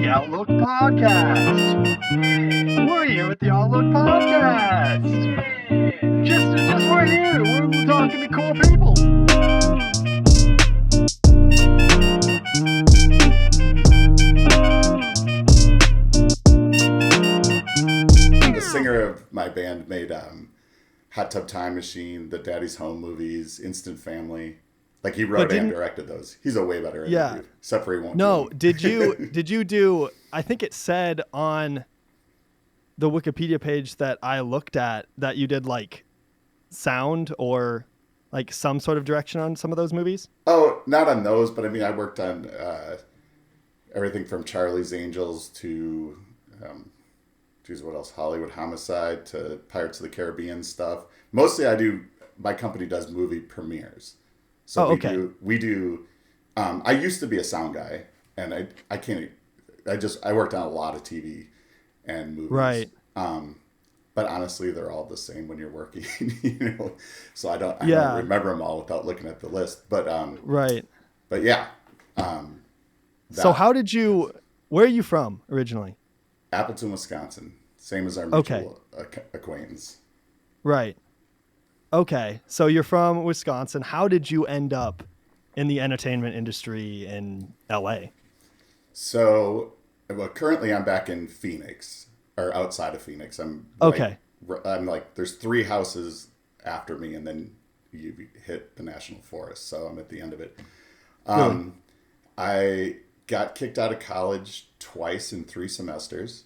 the Outlook Podcast. We're here with the Outlook Podcast. Just we're here. We're talking to cool people. The singer of my band made Hot Tub Time Machine, the Daddy's Home movies, Instant Family. Like, he wrote and directed those. He's a way better editor, dude. Except for he won't. No, did you do? I think it said on the Wikipedia page that I looked at that you did like sound or like some sort of direction on some of those movies. Oh, not on those, but I mean, I worked on everything from Charlie's Angels to, what else? Hollywood Homicide to Pirates of the Caribbean stuff. Mostly, my company does movie premieres. So we do. I used to be a sound guy, and I worked on a lot of TV and movies. Right. But honestly, they're all the same when you're working, So I don't remember them all without looking at the list. But right. But yeah. So how did you? Where are you from originally? Appleton, Wisconsin. Same as our mutual acquaintance. Right. Okay, so you're from Wisconsin. How did you end up in the entertainment industry in LA? So, currently I'm back in Phoenix, or outside of Phoenix. I'm like, there's 3 houses after me, and then you hit the national forest. So I'm at the end of it. Really? I got kicked out of college twice in 3 semesters,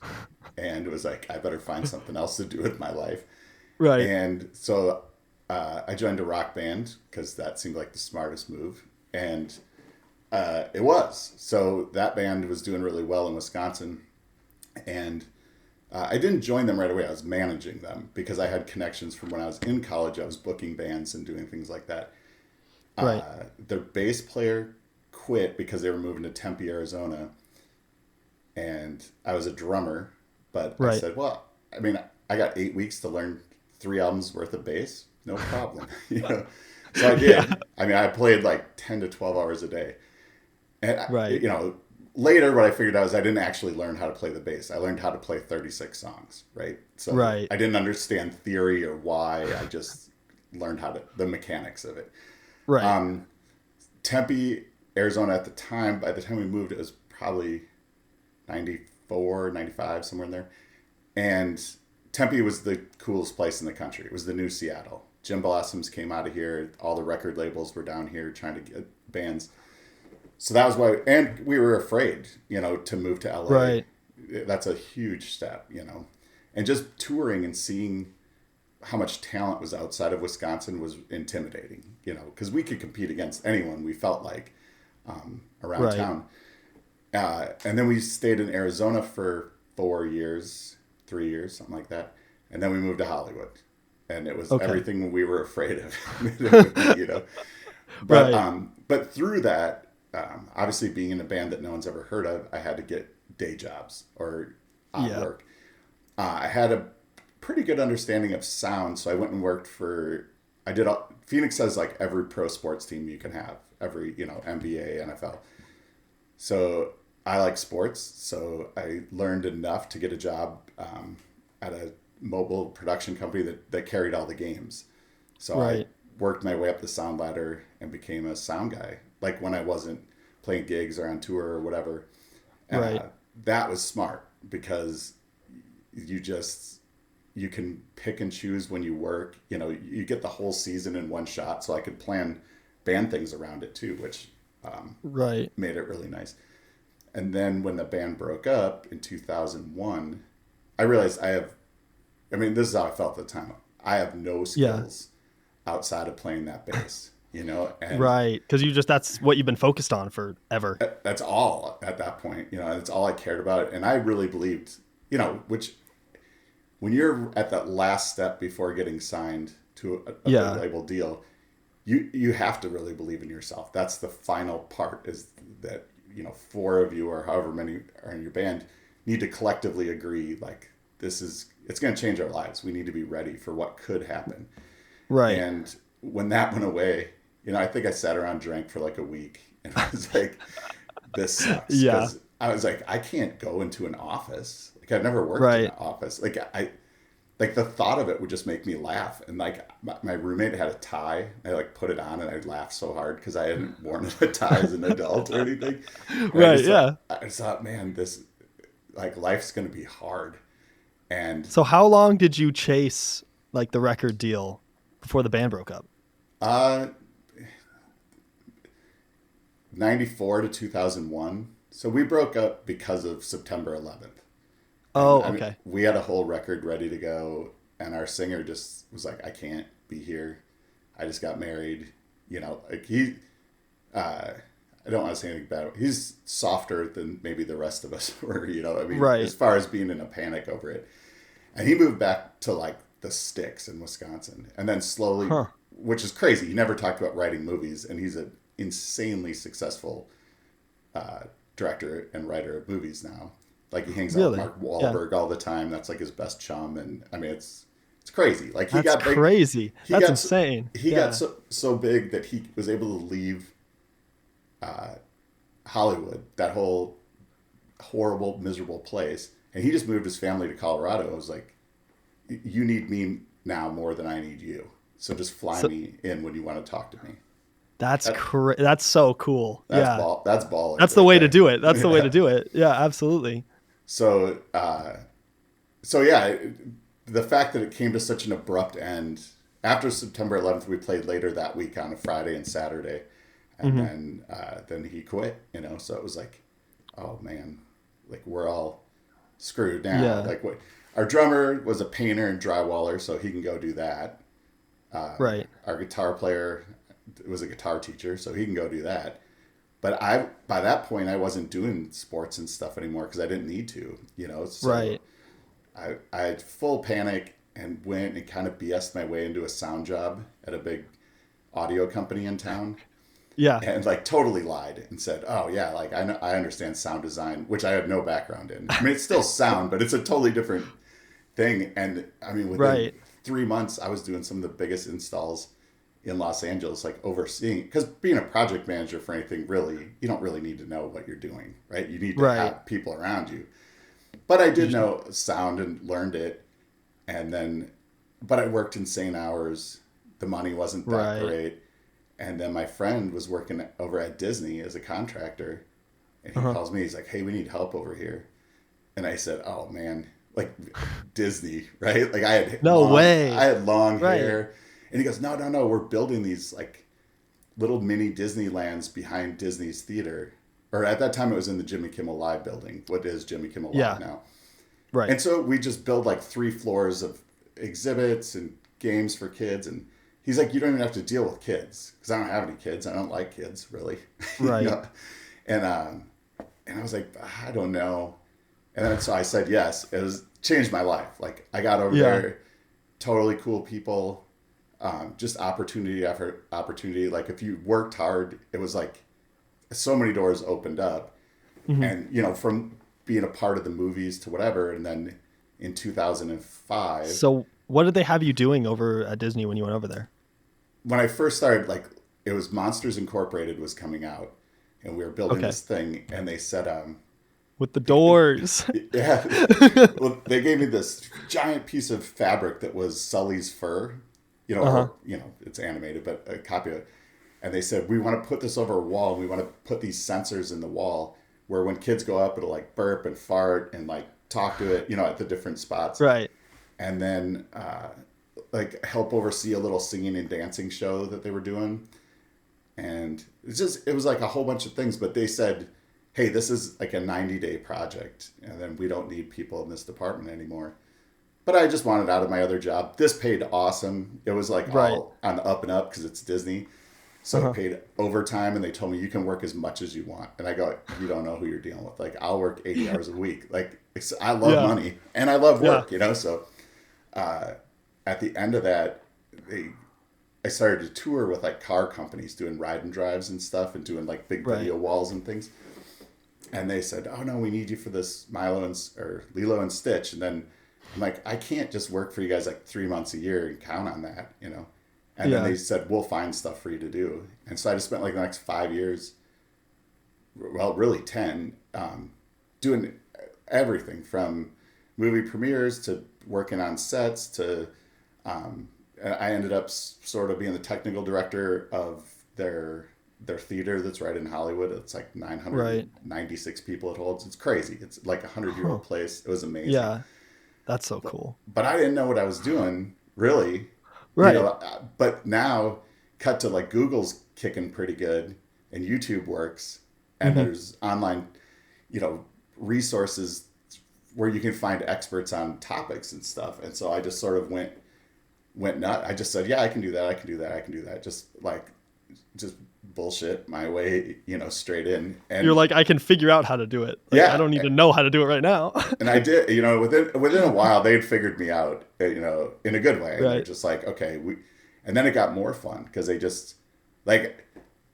and it was like, I better find something else to do with my life. Right. And so I joined a rock band because that seemed like the smartest move. And it was. So that band was doing really well in Wisconsin. And I didn't join them right away. I was managing them because I had connections from when I was in college. I was booking bands and doing things like that. Right. Their bass player quit because they were moving to Tempe, Arizona. And I was a drummer. But I said, well, I mean, I got 8 weeks to learn 3 albums worth of bass. No problem. So I did. Yeah. I mean, I played like 10 to 12 hours a day. And, later what I figured out is I didn't actually learn how to play the bass. I learned how to play 36 songs, right? So I didn't understand theory or why. I just learned the mechanics of it. Right. Tempe, Arizona at the time, by the time we moved, it was probably 94, 95, somewhere in there. And Tempe was the coolest place in the country. It was the new Seattle. Jim Blossoms came out of here. All the record labels were down here trying to get bands. So that was why, and we were afraid, to move to LA. Right. That's a huge step, And just touring and seeing how much talent was outside of Wisconsin was intimidating, because we could compete against anyone we felt like around town. And then we stayed in Arizona for 3 years, something like that. And then we moved to Hollywood. And it was everything we were afraid of, But through that, obviously being in a band that no one's ever heard of, I had to get day jobs or work. I had a pretty good understanding of sound. So I went and worked Phoenix has like every pro sports team you can have, every, NBA, NFL. So I like sports. So I learned enough to get a job at a mobile production company that carried all the games. So I worked my way up the sound ladder and became a sound guy. Like when I wasn't playing gigs or on tour or whatever. That was smart because you can pick and choose when you work. You get the whole season in one shot. So I could plan band things around it too, which made it really nice. And then when the band broke up in 2001, I realized this is how I felt at the time. I have no skills outside of playing that bass, And because that's what you've been focused on forever. That's all at that point, that's all I cared about. And I really believed, which when you're at that last step before getting signed to a big label deal, you have to really believe in yourself. That's the final part, is that, 4 of you or however many are in your band need to collectively agree, like, it's going to change our lives. We need to be ready for what could happen. Right. And when that went away, I think I sat around, drank for like a week, and I was like, this sucks. Yeah. I was like, I can't go into an office. Like I've never worked in Right. an office. Like the thought of it would just make me laugh. And like my roommate had a tie. I like put it on and I'd laugh so hard because I hadn't worn a tie as an adult or anything. And Right. Yeah. I just thought, man, this like life's going to be hard. And So how long did you chase like the record deal before the band broke up? uh, 94 to 2001. So we broke up because of September 11th. Oh, I mean, okay. we had a whole record ready to go, and our singer just was like, "I can't be here. I just got married." You know, like I don't want to say anything bad. He's softer than maybe the rest of us were. You know, I mean, Right. as far as being in a panic over it, and he moved back to like the sticks in Wisconsin, and then slowly, Huh. which is crazy. He never talked about writing movies, and he's an insanely successful director and writer of movies now. Like he hangs out with Really? Mark Wahlberg all the time. That's like his best chum, and I mean it's crazy. Like he That's got big. crazy. He That's got insane. He Yeah. got so big that he was able to leave Hollywood, that whole horrible, miserable place, and he just moved his family to Colorado. I was like, you need me now more than I need you. So just fly me in when you want to talk to me. That's that's so cool. That's Yeah. that's baller. That's the right way there. to do it. That's the way Yeah. to do it. Yeah, absolutely. So, so yeah, the fact that it came to such an abrupt end after September 11th, we played later that week on a Friday and Saturday, and then he quit. You know, so it was like, oh man, like we're all screwed now. Yeah. Like what? Our drummer was a painter and drywaller, so he can go do that. Right. Our guitar player was a guitar teacher, so he can go do that. But by that point, I wasn't doing sports and stuff anymore because I didn't need to, you know. So Right. I had full panic and went and kind of BS'd my way into a sound job at a big audio company in town. Yeah. And like totally lied and said, "Oh yeah, like I understand sound design," which I have no background in. I mean, it's still sound, but it's a totally different thing. And I mean, within Right. 3 months, I was doing some of the biggest installs in Los Angeles, like overseeing. Because being a project manager for anything, really, you don't really need to know what you're doing, right? You need to Right. have people around you. But I did know sound and learned it, and then, but I worked insane hours. The money wasn't that Right. great. And then my friend was working over at Disney as a contractor, and he calls me. He's like, "Hey, we need help over here." And I said, "Oh man, like Disney, right? Like I had No way. I had long Right. hair." And he goes, "No, we're building these like little mini Disneylands behind Disney's theater." Or at that time, it was in the Jimmy Kimmel Live building. What is Jimmy Kimmel Yeah. Live now? Right. And so we just build like 3 floors of exhibits and games for kids. And he's like, "You don't even have to deal with kids," because I don't have any kids. I don't like kids really. Right. You know? And I was like, "I don't know." And then so I said yes. It was changed my life. Like I got over Yeah. there, totally cool people, just opportunity after opportunity. Like if you worked hard, it was like so many doors opened up. And you know, from being a part of the movies to whatever, and then in 2005, So what did they have you doing over at Disney when you went over there? when I first started, like it was Monsters Incorporated was coming out, and we were building Okay. this thing, and they said, With the doors. yeah, well, they gave me this giant piece of fabric that was Sully's fur, you know, or, you know, it's animated, but a copy of it. And they said, "We want to put this over a wall, and we want to put these sensors in the wall where when kids go up, it'll like burp and fart and like talk to it, you know, at the different spots." Right. And then like help oversee a little singing and dancing show that they were doing. And it was like a whole bunch of things, but they said, "Hey, this is like a 90-day project, and then we don't need people in this department anymore." But I just wanted out of my other job. This paid awesome. It was like Right. all on the up and up because it's Disney. So it paid overtime, and they told me you can work as much as you want. And I go, "You don't know who you're dealing with. Like I'll work 80 hours a week. Like I love Yeah. money and I love work, Yeah. you know." So at the end of that, I started to tour with like car companies doing ride and drives and stuff and doing like big Right. video walls and things. And they said, "Oh no, we need you for this Lilo and Stitch." And then I'm like, "I can't just work for you guys like 3 months a year and count on that, you know." And then Yeah. they said, "We'll find stuff for you to do." And so I just spent like the next 5 years, well, really 10, doing everything from movie premieres to working on sets to I ended up sort of being the technical director of their theater that's right in Hollywood. It's like 996 people it holds. It's crazy. It's like a 100-year-old place. It was amazing. Yeah, that's so cool. But I didn't know what I was doing, really. Right. But now, cut to like Google's kicking pretty good, and YouTube works, and there's online, resources where you can find experts on topics and stuff. And so I just sort of went nut. I just said, yeah, I can do that. I can do that. I can do that. Just bullshit my way, straight in. And you're like, I can figure out how to do it. Like, yeah. I don't need to know how to do it right now. And I did, within a while, they'd figured me out, in a good way. And Right. they're just like, okay, and then it got more fun because they just, like,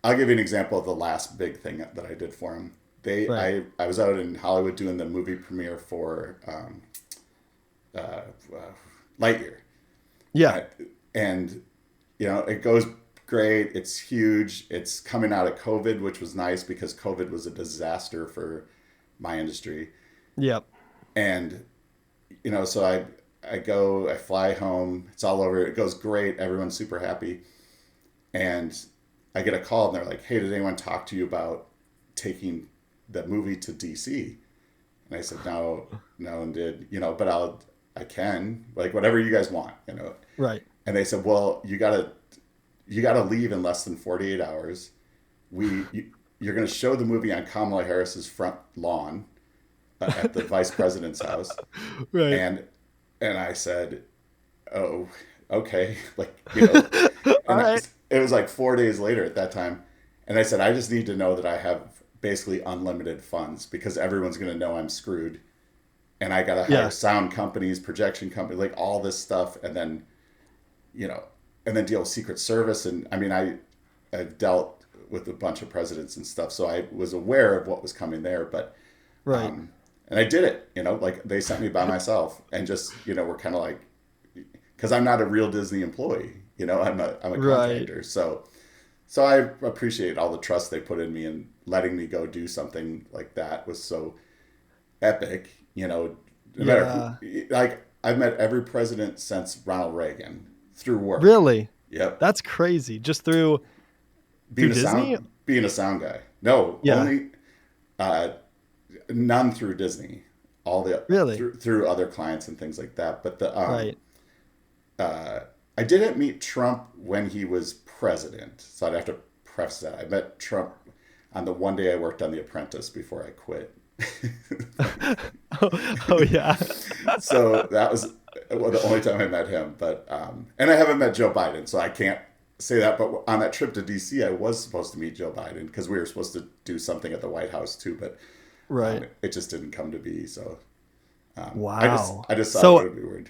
I'll give you an example of the last big thing that I did for them. Right. I was out in Hollywood doing the movie premiere for Lightyear. Yeah. And, it goes great. It's huge. It's coming out of COVID, which was nice because COVID was a disaster for my industry. Yep. And, so I fly home. It's all over. It goes great. Everyone's super happy. And I get a call and they're like, hey, did anyone talk to you about taking the movie to DC? And I said, no, and did, but I can, like, whatever you guys want, Right. And they said, well, you gotta leave in less than 48 hours. You're going to show the movie on Kamala Harris's front lawn at the vice president's house. Right. And I said, oh, okay. Like, All right. It was like 4 days later at that time. And I said, I just need to know that I have basically unlimited funds because everyone's going to know I'm screwed. And I got to hire sound companies, projection companies, like all this stuff. And then, and then deal with Secret Service. And I mean, I've dealt with a bunch of presidents and stuff. So I was aware of what was coming there, but, right. And I did it, like they sent me by myself and just, we're kind of like, cause I'm not a real Disney employee, I'm a contractor. Right. So I appreciate all the trust they put in me and letting me go do something like that was so epic, no matter who, like I've met every president since Ronald Reagan through work. Really? Yep. That's crazy. Just through Disney? Being a sound guy. No, Yeah. only, none through Disney. All the Really? through other clients and things like that. But the Right. I didn't meet Trump when he was president, so I'd have to preface that. I met Trump on the one day I worked on The Apprentice before I quit. Oh yeah. So that was the only time I met him. But and I haven't met Joe Biden, so I can't say that. But on that trip to DC, I was supposed to meet Joe Biden because we were supposed to do something at the White House too, but Right. it just didn't come to be. So Wow. I just thought So- it would be weird.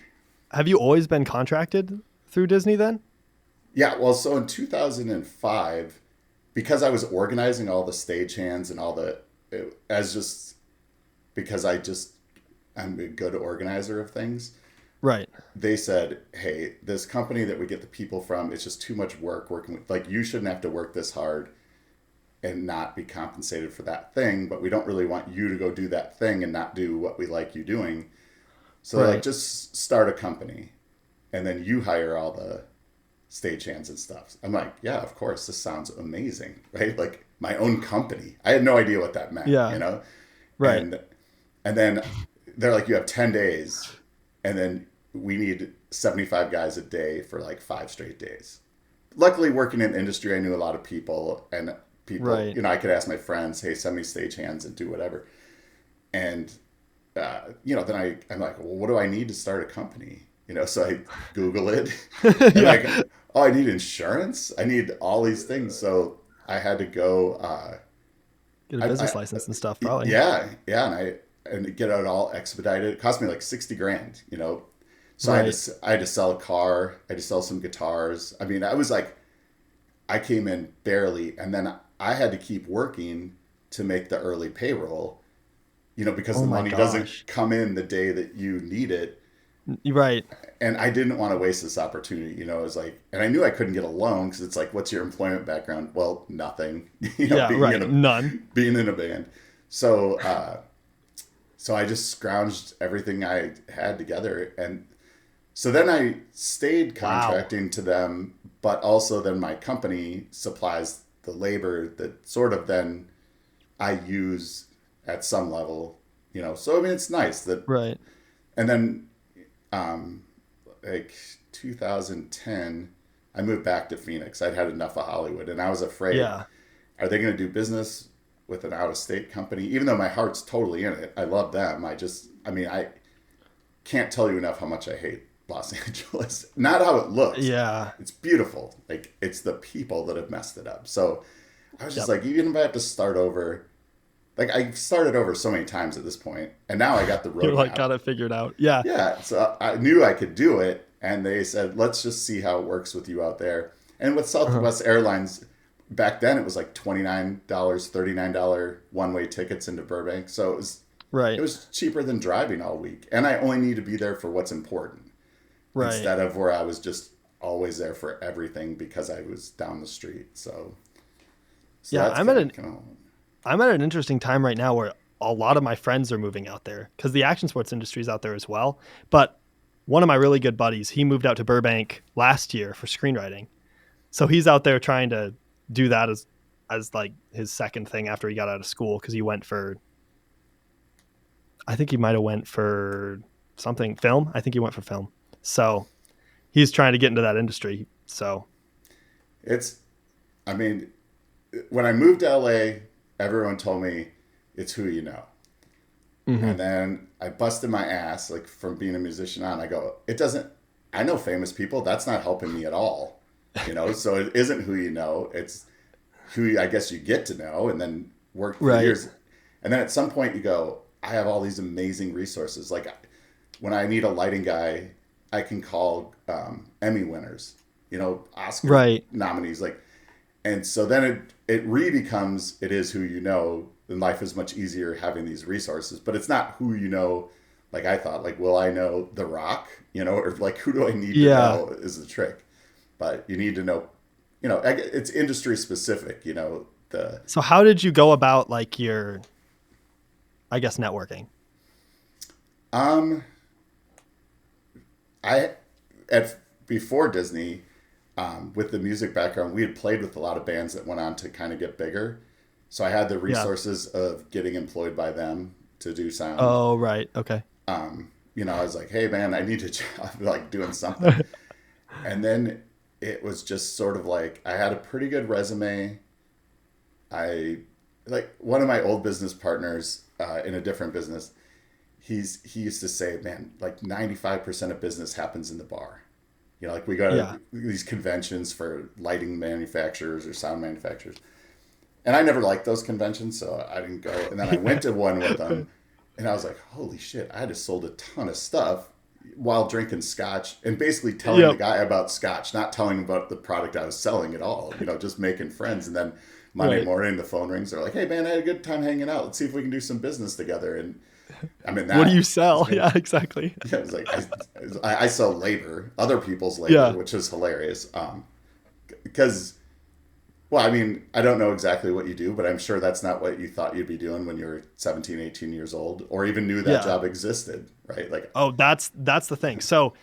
Have you always been contracted through Disney then? Yeah, well, so in 2005, because I was organizing all the stagehands and because I'm a good organizer of things. Right. They said, hey, this company that we get the people from, it's just too much work working with, like, you shouldn't have to work this hard and not be compensated for that thing, but we don't really want you to go do that thing and not do what we like you doing. So Right. like, just start a company and then you hire all the stagehands and stuff. I'm like, yeah, of course, this sounds amazing, right? Like my own company. I had no idea what that meant, Yeah. Right. And then they're like, you have 10 days and then we need 75 guys a day for like 5 straight days. Luckily, working in the industry, I knew a lot of people and people, Right. I could ask my friends, hey, send me stagehands and do whatever. And, then I'm like, well, what do I need to start a company? So I Google it. And Yeah. I need insurance. I need all these things. So I had to go, Get a business license and stuff, probably. yeah. And get it all expedited. It cost me like $60,000, So Right. I had to sell a car. I had to sell some guitars. I mean, I came in barely, and then I had to keep working to make the early payroll, because Oh the my money gosh. doesn't come in the day that you need it. Right. And I didn't want to waste this opportunity, it was like, and I knew I couldn't get a loan because it's like, what's your employment background? Well, nothing, Yeah. Right. None. being in a band. So, so I just scrounged everything I had together. And so then I stayed contracting to them, but also then my company supplies the labor that sort of then I use at some level, So I mean, it's nice that. Right. And then, like 2010, I moved back to Phoenix. I'd had enough of Hollywood, and I was afraid. Yeah. Are they going to do business with an out-of-state company? Even though my heart's totally in it, I love them. I can't tell you enough how much I hate Los Angeles. Not how it looks. Yeah. It's beautiful. Like, it's the people that have messed it up. So I was just like, even if I have to start over, like, I started over so many times at this point, and now I got the road. You're like, got it figured out. Yeah. Yeah. So I knew I could do it, and they said, let's just see how it works with you out there. And with Southwest Airlines, back then it was like $29, $39 one-way tickets into Burbank. So it was right. It was cheaper than driving all week, and I only need to be there for what's important, right, instead of where I was just always there for everything because I was down the street. So yeah, I'm at an interesting time right now where a lot of my friends are moving out there because the action sports industry is out there as well. But one of my really good buddies, he moved out to Burbank last year for screenwriting. So he's out there trying to do that as like his second thing after he got out of school, because he went for, I think he might have went for something, film. I think he went for film. So he's trying to get into that industry. So when I moved to LA, everyone told me it's who you know. Mm-hmm. And then I busted my ass, like, from being a musician on. I go, I know famous people. That's not helping me at all. So it isn't who you know. It's who I guess you get to know and then work for years. And then at some point you go, I have all these amazing resources. Like, when I need a lighting guy, I can call Emmy winners, Oscar nominees. Like, and so then it re-becomes, it is who you know, and life is much easier having these resources. But it's not who you know. Like, I thought, like, will I know The Rock? Or like, who do I need to know is the trick. But you need to know, it's industry specific, So how did you go about, like, your, I guess, networking? Before Disney, with the music background, we had played with a lot of bands that went on to kind of get bigger. So I had the resources of getting employed by them to do sound. Oh, right. Okay. I was like, hey man, I need a job, like, doing something. And then it was just sort of like, I had a pretty good resume. One of my old business partners in a different business, he used to say, man, like 95% of business happens in the bar. Like, we go to these conventions for lighting manufacturers or sound manufacturers. And I never liked those conventions, so I didn't go. And then I went to one with them, and I was like, holy shit, I just sold a ton of stuff while drinking scotch and basically telling the guy about scotch, not telling him about the product I was selling at all, just making friends. And then Monday morning, the phone rings. They're like, hey man, I had a good time hanging out. Let's see if we can do some business together. And I mean, what do you sell? Yeah, exactly. Yeah, it was like, I sell labor, other people's labor, which is hilarious. Because, well, I mean, I don't know exactly what you do, but I'm sure that's not what you thought you'd be doing when you were 17, 18 years old, or even knew that job existed, right? Like, oh, that's the thing. So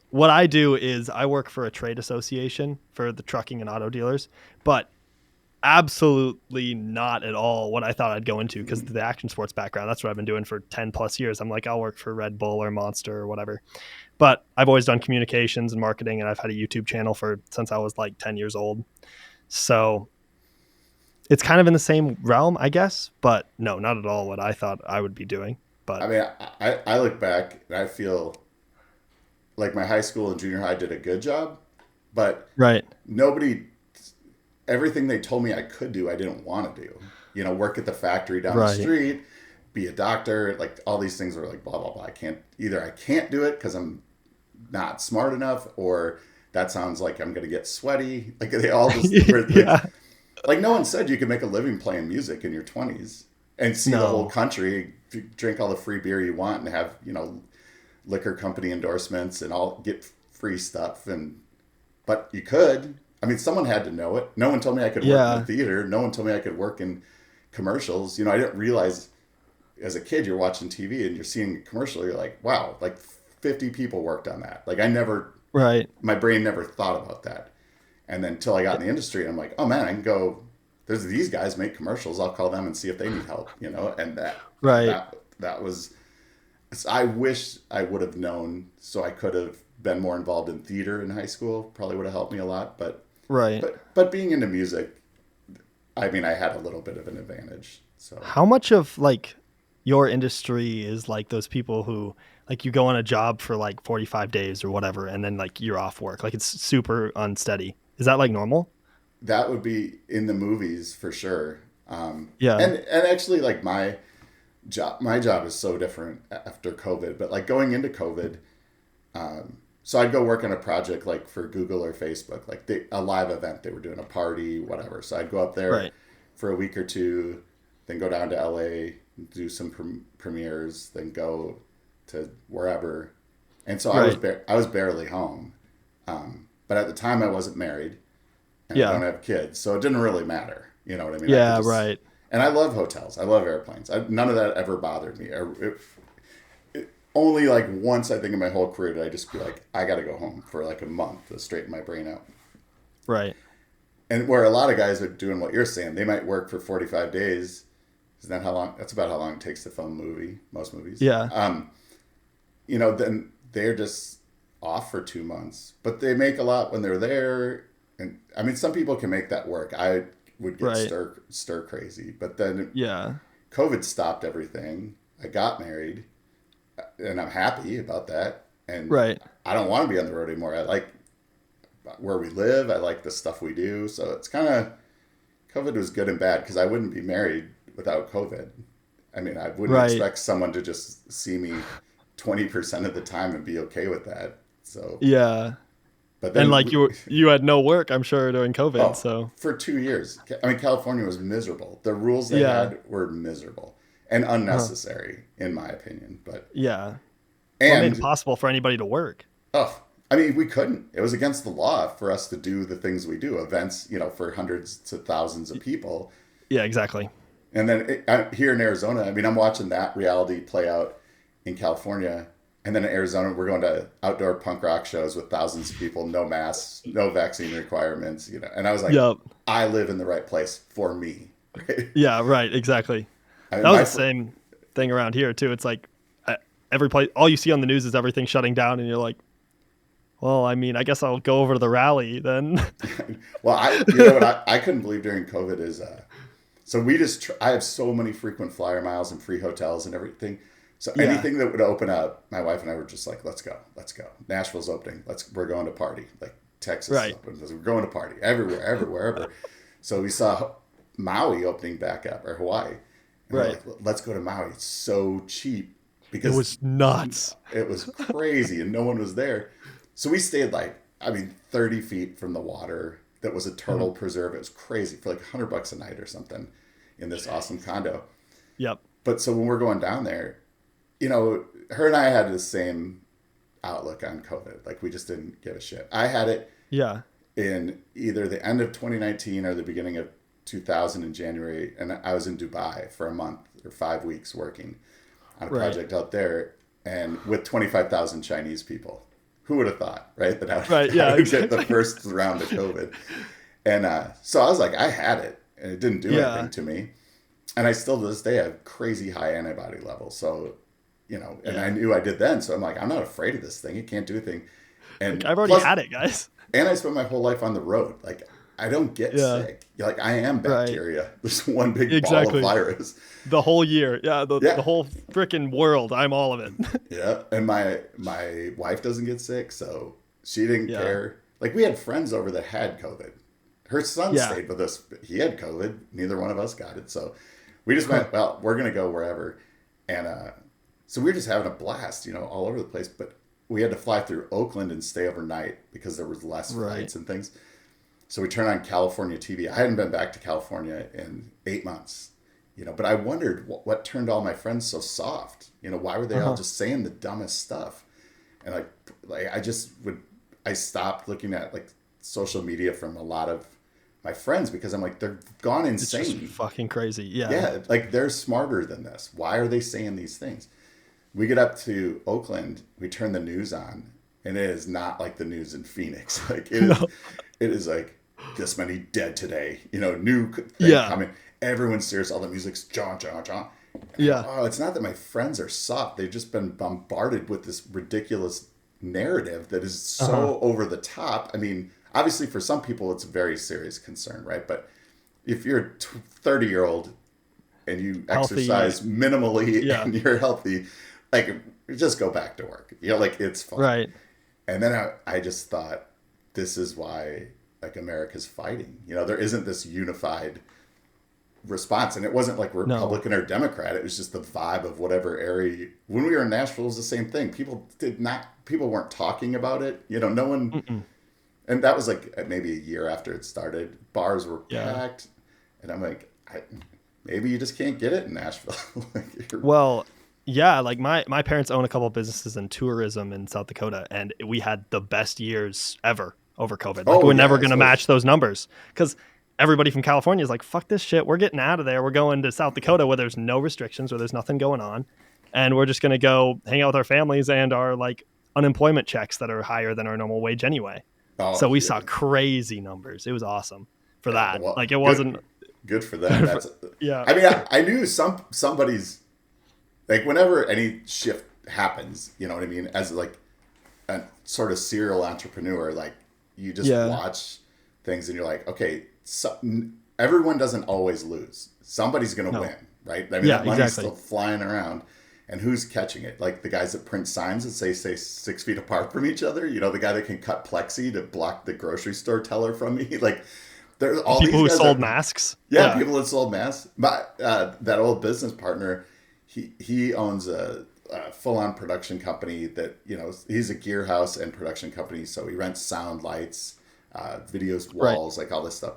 what I do is I work for a trade association for the trucking and auto dealers, but absolutely not at all what I thought I'd go into, because of the action sports background. That's what I've been doing for 10 plus years. I'm like, I'll work for Red Bull or Monster or whatever. But I've always done communications and marketing, and I've had a YouTube channel since I was like 10 years old. So it's kind of in the same realm, I guess, but no, not at all what I thought I would be doing. But I mean, I look back and I feel like my high school and junior high did a good job, but everything they told me I could do, I didn't want to do. Work at the factory down the street, be a doctor, like all these things were like blah, blah, blah. I can't do it because I'm not smart enough, or that sounds like I'm going to get sweaty. Like, they all just were like, no one said you could make a living playing music in your 20s and see the whole country, drink all the free beer you want and have, liquor company endorsements and all, get free stuff. But you could. I mean, someone had to know it. No one told me I could work in the theater. No one told me I could work in commercials. I didn't realize as a kid, you're watching TV and you're seeing a commercial. You're like, wow, like 50 people worked on that. Like Right. my brain never thought about that. And then until I got in the industry, I'm like, oh man, I can go. There's these guys make commercials. I'll call them and see if they need help. And Right. that was. I wish I would have known, so I could have been more involved in theater in high school. Probably would have helped me a lot. Right. But being into music, I mean, I had a little bit of an advantage. So How much of like your industry is like those people who like you go on a job for like 45 days or whatever and then like you're off work, like it's super unsteady? Is that like normal? that would be in the movies for sure. Yeah. And actually, like my job is so different after COVID. But like going into COVID, so I'd go work on a project like for Google or Facebook, like a live event. They were doing a party, whatever. So I'd go up there Right. for a week or two, then go down to LA, do some premieres, then go to wherever. And so Right. I was barely home. But at the time I wasn't married and I Yeah. don't have kids, so it didn't really matter. You know what I mean? I Yeah, could just- right. And I love hotels. I love airplanes. None of that ever bothered me. Only like once, I think, in my whole career did I just be like, I got to go home for like a month to straighten my brain out. Right. And where a lot of guys are doing what you're saying, they might work for 45 days. Isn't that how long? That's about how long it takes to film a movie, most movies. Yeah. Then they're just off for 2 months. But they make a lot when they're there. And I mean, some people can make that work. I would get Right. stir crazy. But then Yeah. COVID stopped everything. I got married, and I'm happy about that. And Right. I don't want to be on the road anymore. I like where we live. I like the stuff we do. So it's kind of, COVID was good and bad because I wouldn't be married without COVID. I mean, I wouldn't Right. expect someone to just see me 20% of the time and be okay with that. So, Yeah. but then And like you had no work, I'm sure, during COVID, oh, so for 2 years. I mean, California was miserable. The rules they Yeah. had were miserable and unnecessary, in my opinion. But yeah. Well, it made and it possible for anybody to work. oh, I mean, we couldn't. It was against the law for us to do the things we do, events, for hundreds to thousands of people. Yeah, exactly. And then here in Arizona, I mean, I'm watching that reality play out in California. And then in Arizona, we're going to outdoor punk rock shows with thousands of people, no masks, no vaccine requirements, And I was like, Yep. I live in the right place for me. Right? Yeah, right, exactly. I mean, That was my the same thing around here too. It's like every place, all you see on the news is everything shutting down, and you're like, well, I mean, I guess I'll go over to the rally then. Well, you know what I couldn't believe during COVID is, so we just, I have so many frequent flyer miles and free hotels and everything. So Yeah. anything that would open up, my wife and I were just like, let's go. Nashville's opening. We're going to party. Like Texas is Right. open. We're going to party everywhere. So we saw Maui opening back up, or Hawaii. And we're Right. like, let's go to Maui. It's so cheap It because was nuts. it was crazy and no one was there. So we stayed 30 feet from the water. That was a turtle preserve. It was crazy for like $100 a night or something in this awesome condo. Yep. But so when we're going down there, her and I had the same outlook on COVID. Like we just didn't give a shit. I had it Yeah. in either the end of 2019 or the beginning of 2000 in January. And I was in Dubai for a month or 5 weeks working on a Right. project out there and with 25,000 Chinese people. Who would have thought, right? That I would, Right, yeah, I would get the exactly. first round of COVID. And so I was like, I had it and it didn't do Yeah. anything to me. And I still to this day have crazy high antibody levels. So, and Yeah. I knew I did then. So I'm like, I'm not afraid of this thing. It can't do anything. And I've already plus- had it, guys. And I spent my whole life on the road. Like, I don't get Yeah. sick. Like, I am Right. bacteria. There's one big Exactly. ball of virus. The whole year. Yeah, Yeah. the whole freaking world. I'm all of it. Yeah. And my wife doesn't get sick. So she didn't Yeah. care. Like, we had friends over that had COVID. Her son Yeah. stayed with us. He had COVID. Neither one of us got it. So we just went, well, we're going to go wherever. And so we were just having a blast, all over the place. But we had to fly through Oakland and stay overnight because there was less Right. flights and things. So we turned on California TV. I hadn't been back to California in 8 months, but I wondered what turned all my friends so soft. Why were they all just saying the dumbest stuff? And I stopped looking at like social media from a lot of my friends because I'm like, they're gone It's just insane. fucking crazy. Yeah. Yeah, like they're smarter than this. Why are they saying these things? We get up to Oakland, we turn the news on, and it is not like the news in Phoenix. Like it is like this many dead today. New thing Yeah. coming. Everyone's serious. All the music's John. Yeah. Oh, it's not that my friends are soft. They've just been bombarded with this ridiculous narrative that is so over the top. I mean, obviously for some people it's a very serious concern, right? But if you're a 30-year-old and you Healthy. exercise minimally Yeah. and you're healthy, like just go back to work. Like it's fun. Right. And then I just thought, this is why like America's fighting. There isn't this unified response, and it wasn't like Republican or Democrat. It was just the vibe of whatever area. When we were in Nashville, it was the same thing. People weren't talking about it. No one. Mm-mm. And that was like maybe a year after it started. Bars were Yeah. packed, and I'm like, maybe you just can't get it in Nashville. Well, yeah, like my parents own a couple of businesses in tourism in South Dakota, and we had the best years ever over COVID. Like we're never going to match those numbers because everybody from California is like, fuck this shit. We're getting out of there. We're going to South Dakota where there's no restrictions, where there's nothing going on. And we're just going to go hang out with our families and our like unemployment checks that are higher than our normal wage anyway. So we saw crazy numbers. It was awesome for that. Well, like it wasn't good for them. yeah. I mean, I knew somebody's like whenever any shift happens, you know what I mean? As like a sort of serial entrepreneur, like you just watch things and you're like, okay, everyone doesn't always lose. Somebody's going to win, right? I mean, that money's still flying around. And who's catching it? Like the guys that print signs that say 6 feet apart from each other. The guy that can cut plexi to block the grocery store teller from me. Like there's all people these who guys sold masks. Yeah, people that sold masks. That old business partner, he owns a full-on production company that he's a gear house and production company. So he rents sound, lights, videos, walls, like all this stuff.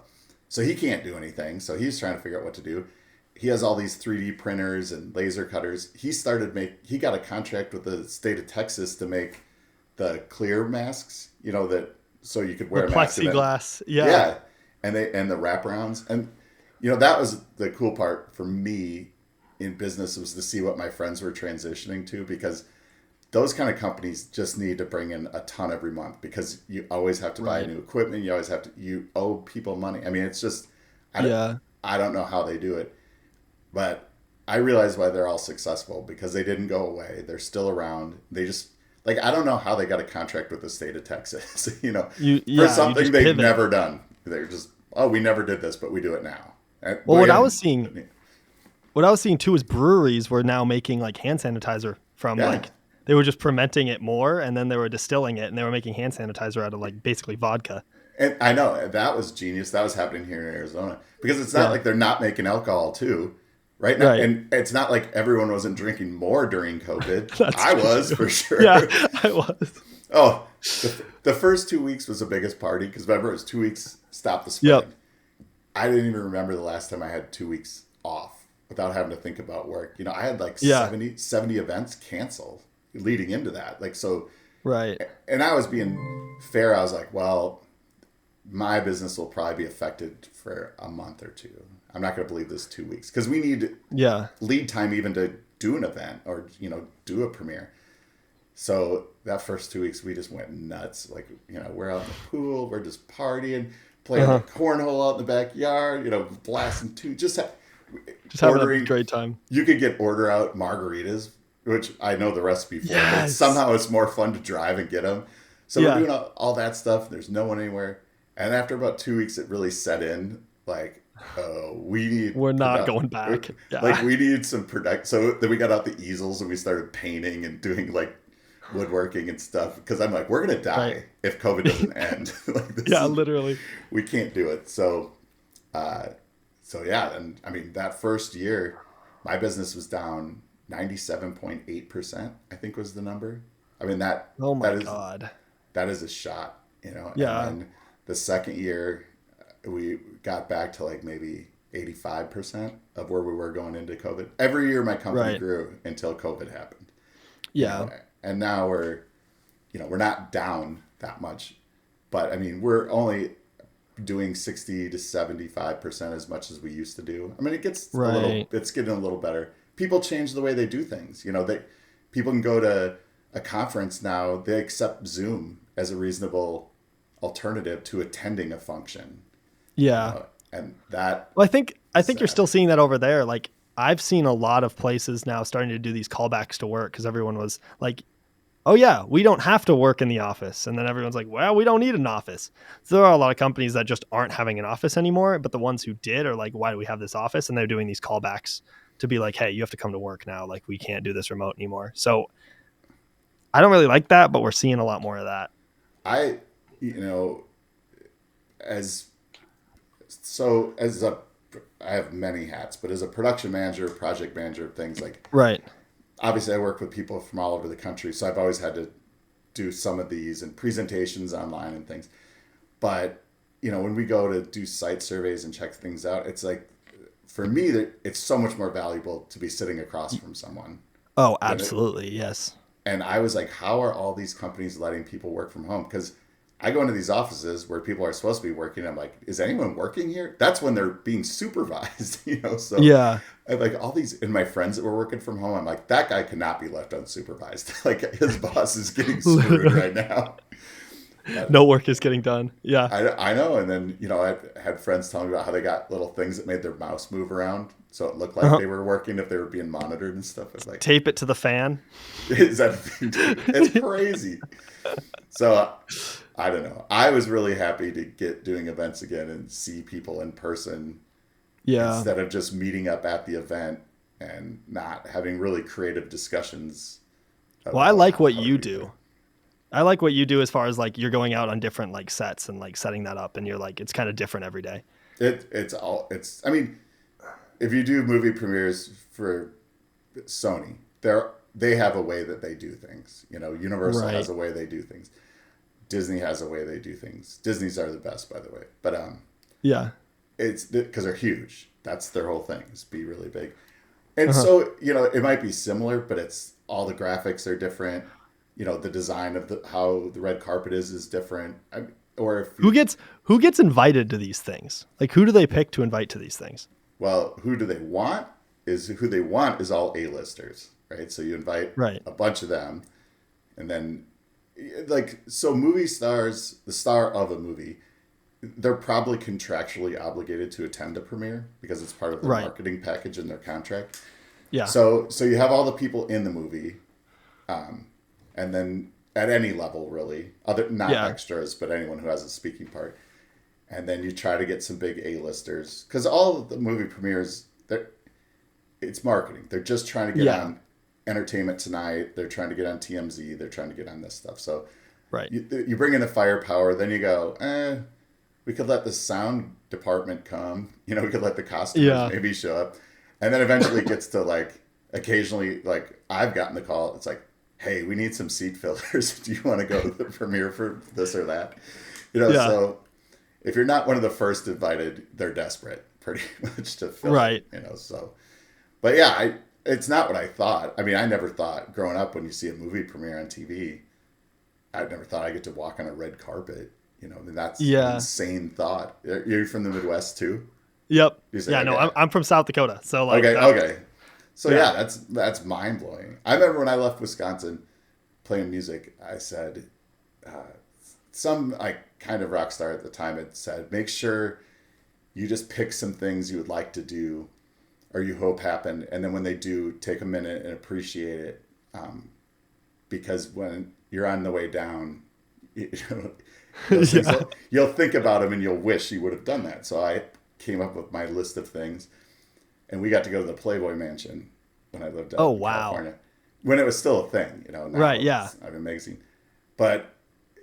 So he can't do anything. So he's trying to figure out what to do. He has all these 3D printers and laser cutters. He got a contract with the state of Texas to make the clear masks, that so you could wear a mask. Plexiglass. Yeah. And the wraparounds. And that was the cool part for me in business, was to see what my friends were transitioning to, because those kind of companies just need to bring in a ton every month, because you always have to buy new equipment. You owe people money. I mean, it's just, I don't know how they do it. But I realize why they're all successful, because they didn't go away. They're still around. They just, like, I don't know how they got a contract with the state of Texas, for something they've never done. They're just, we never did this, but we do it now. Well, what I was seeing too is breweries were now making like hand sanitizer from like, they were just fermenting it more and then they were distilling it and they were making hand sanitizer out of like basically vodka. And I know that was genius. That was happening here in Arizona, because it's not like they're not making alcohol too. Right now, and it's not like everyone wasn't drinking more during COVID. I was, for sure. Yeah, I was. Oh, the first 2 weeks was the biggest party, because remember, it was 2 weeks, stop the spread. Yep. I didn't even remember the last time I had 2 weeks off without having to think about work. I had like 70 events canceled leading into that. Like, so. Right. And I was being fair. I was like, well, my business will probably be affected for a month or two. I'm not going to believe this 2 weeks, because we need lead time even to do an event or, do a premiere. So that first 2 weeks, we just went nuts. Like, we're out in the pool, we're just partying, playing the cornhole out in the backyard, blasting just having a great time. You could get order out margaritas, which I know the recipe for, but somehow it's more fun to drive and get them. So we're doing all that stuff. There's no one anywhere. And after about 2 weeks, it really set in, like, we're not going back. Like, we need some product. So then we got out the easels and we started painting and doing like woodworking and stuff, because I'm like, we're gonna die if COVID doesn't end. Literally, we can't do it. So and I mean, that first year my business was down 97.8%, I think was the number. I mean, that God, that is a shot, And then the second year we got back to like maybe 85% of where we were going into COVID. Every year my company grew until COVID happened. Yeah. And now we're not down that much, but I mean, we're only, doing 60 to 75% as much as we used to do. I mean, it gets Right. it's getting a little better. People change the way they do things. You know, people can go to a conference now. They accept Zoom as a reasonable alternative to attending a function. Yeah. And that, Well, I think you're still seeing that over there. Like I've seen a lot of places now starting to do these callbacks to work because everyone was like, "Oh yeah, we don't have to work in the office," and then everyone's like, "Well, we don't need an office." So there are a lot of companies that just aren't having an office anymore, but the ones who did are like, "Why do we have this office?" And they're doing these callbacks to be like, "Hey, you have to come to work now. Like we can't do this remote anymore." So I don't really like that, but we're seeing a lot more of that. I, you know, as so as a I have many hats, but as a production manager, project manager, things like, Right. obviously I work with people from all over the country, so I've always had to do some of these and presentations online and things. But when we go to do site surveys and check things out, it's like, for me, it's so much more valuable to be sitting across from someone. Oh, absolutely. Yes. And I was like, how are all these companies letting people work from home? Because I go into these offices where people are supposed to be working. I'm like, is anyone working here? That's when they're being supervised, So Yeah. I like all these, and my friends that were working from home, I'm like, that guy cannot be left unsupervised. Like his boss is getting screwed right now. No work is getting done. Yeah. I know. And then, I had friends tell me about how they got little things that made their mouse move around. So it looked like they were working if they were being monitored and stuff. It's like, Tape it to the fan. is that a thing? It's crazy. So I don't know. I was really happy to get doing events again and see people in person. Yeah. Instead of just meeting up at the event and not having really creative discussions. Well, I like what you do. I like what you do as far as like you're going out on different like sets and like setting that up, and you're like, it's kind of different every day. I mean, if you do movie premieres for Sony, they have a way that they do things. Universal Right. has a way they do things. Disney has a way they do things. Disney's are the best, by the way. But Yeah. it's because they're huge. That's their whole thing, is be really big. And so, it might be similar, but it's all the graphics are different. The design of how the red carpet is different. Or if Who gets invited to these things? Like who do they pick to invite to these things? well, who they want is all A-listers, right? So you invite Right. a bunch of them, and then so movie stars, the star of a movie, they're probably contractually obligated to attend a premiere because it's part of their Right. marketing package in their contract. Yeah. So you have all the people in the movie, and then at any level really, not Yeah. extras, but anyone who has a speaking part, and then you try to get some big A-listers because all of the movie premieres, it's marketing. They're just trying to get on Entertainment Tonight. They're trying to get on TMZ. They're trying to get on this stuff. So Right. you bring in the firepower, then you go, we could let the sound department come. We could let the costumers maybe show up. And then eventually it gets to like, occasionally, like I've gotten the call. It's like, hey, we need some seat fillers. Do you want to go to the premiere for this or that? So if you're not one of the first invited, they're desperate pretty much to fill Right. it, so. But yeah, it's not what I thought. I mean, I never thought growing up when you see a movie premiere on TV, I never thought I get to walk on a red carpet. That's an insane thought. You're from the Midwest too? Yep. Say, Yeah. okay. No, I'm from South Dakota, so like. Okay. So yeah, that's mind blowing. I remember when I left Wisconsin, playing music, I said, some like kind of rock star at the time had said, make sure you just pick some things you would like to do or you hope happen, and then when they do, take a minute and appreciate it, because when you're on the way down, you'll think about them and you'll wish you would have done that. So I came up with my list of things, and we got to go to the Playboy Mansion when I lived out in California, when it was still a thing. Now right? Yeah, I have a magazine, but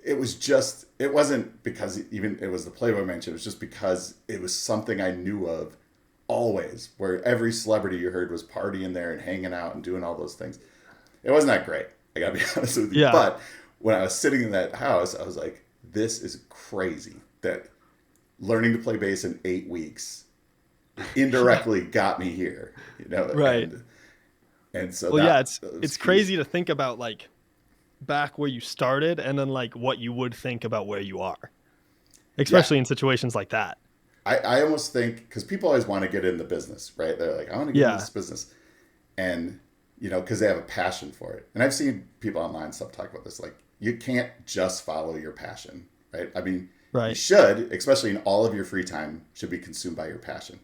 it wasn't because it was the Playboy Mansion. It was just because it was something I knew of always, where every celebrity you heard was partying there and hanging out and doing all those things. It wasn't that great, I gotta be honest with you. Yeah. But when I was sitting in that house, I was like, this is crazy that learning to play bass in 8 weeks indirectly got me here, Right. And so it's crazy to think about like back where you started and then like what you would think about where you are. especially in situations like that. I almost think, because people always want to get in the business, right? They're like, I want to get in this business. And, because they have a passion for it. And I've seen people online stop talking about this. Like, you can't just follow your passion, right? I mean, you should, especially in all of your free time, should be consumed by your passion.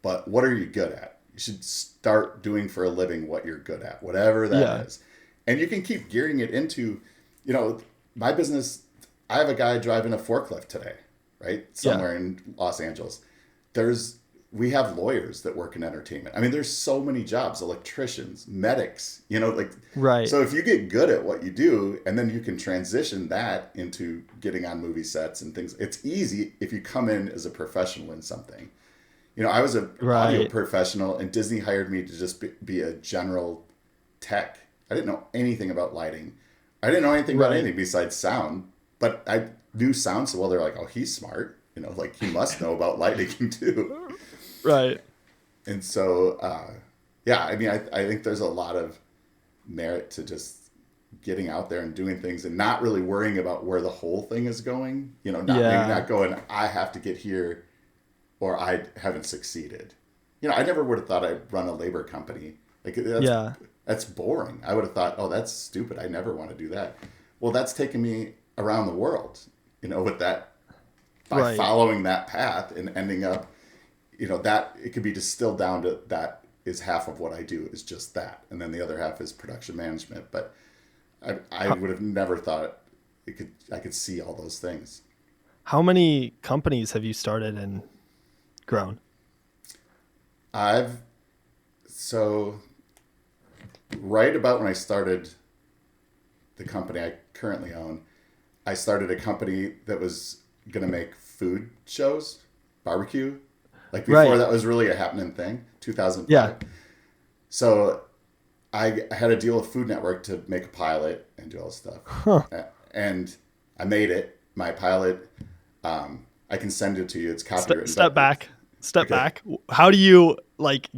But what are you good at? You should start doing for a living what you're good at, whatever that is. And you can keep gearing it into, my business. I have a guy driving a forklift today, right? Somewhere in Los Angeles. We have lawyers that work in entertainment. I mean, there's so many jobs, electricians, medics, So if you get good at what you do, and then you can transition that into getting on movie sets and things, it's easy if you come in as a professional in something. I was an audio professional, and Disney hired me to just be a general tech. I didn't know anything about lighting. I didn't know anything about anything besides sound, but I knew sound so well. They're like, oh, he's smart. Like he must know about lighting too. Right. And so, I mean, I think there's a lot of merit to just getting out there and doing things and not really worrying about where the whole thing is going. Maybe not going, I have to get here or I haven't succeeded. I never would have thought I'd run a labor company. Like, that's boring. I would have thought, oh, that's stupid. I never want to do that. Well, that's taken me around the world, with that, by following that path and ending up, that it could be distilled down to that is half of what I do is just that. And then the other half is production management. But I would have never thought I could see all those things. How many companies have you started and grown? Right about when I started the company I currently own, I started a company that was going to make food shows, barbecue. Like before that was really a happening thing, 2005. Yeah. So I had a deal with Food Network to make a pilot and do all this stuff. Huh. And I made it. My pilot, I can send it to you. It's copywritten. Step back. How do you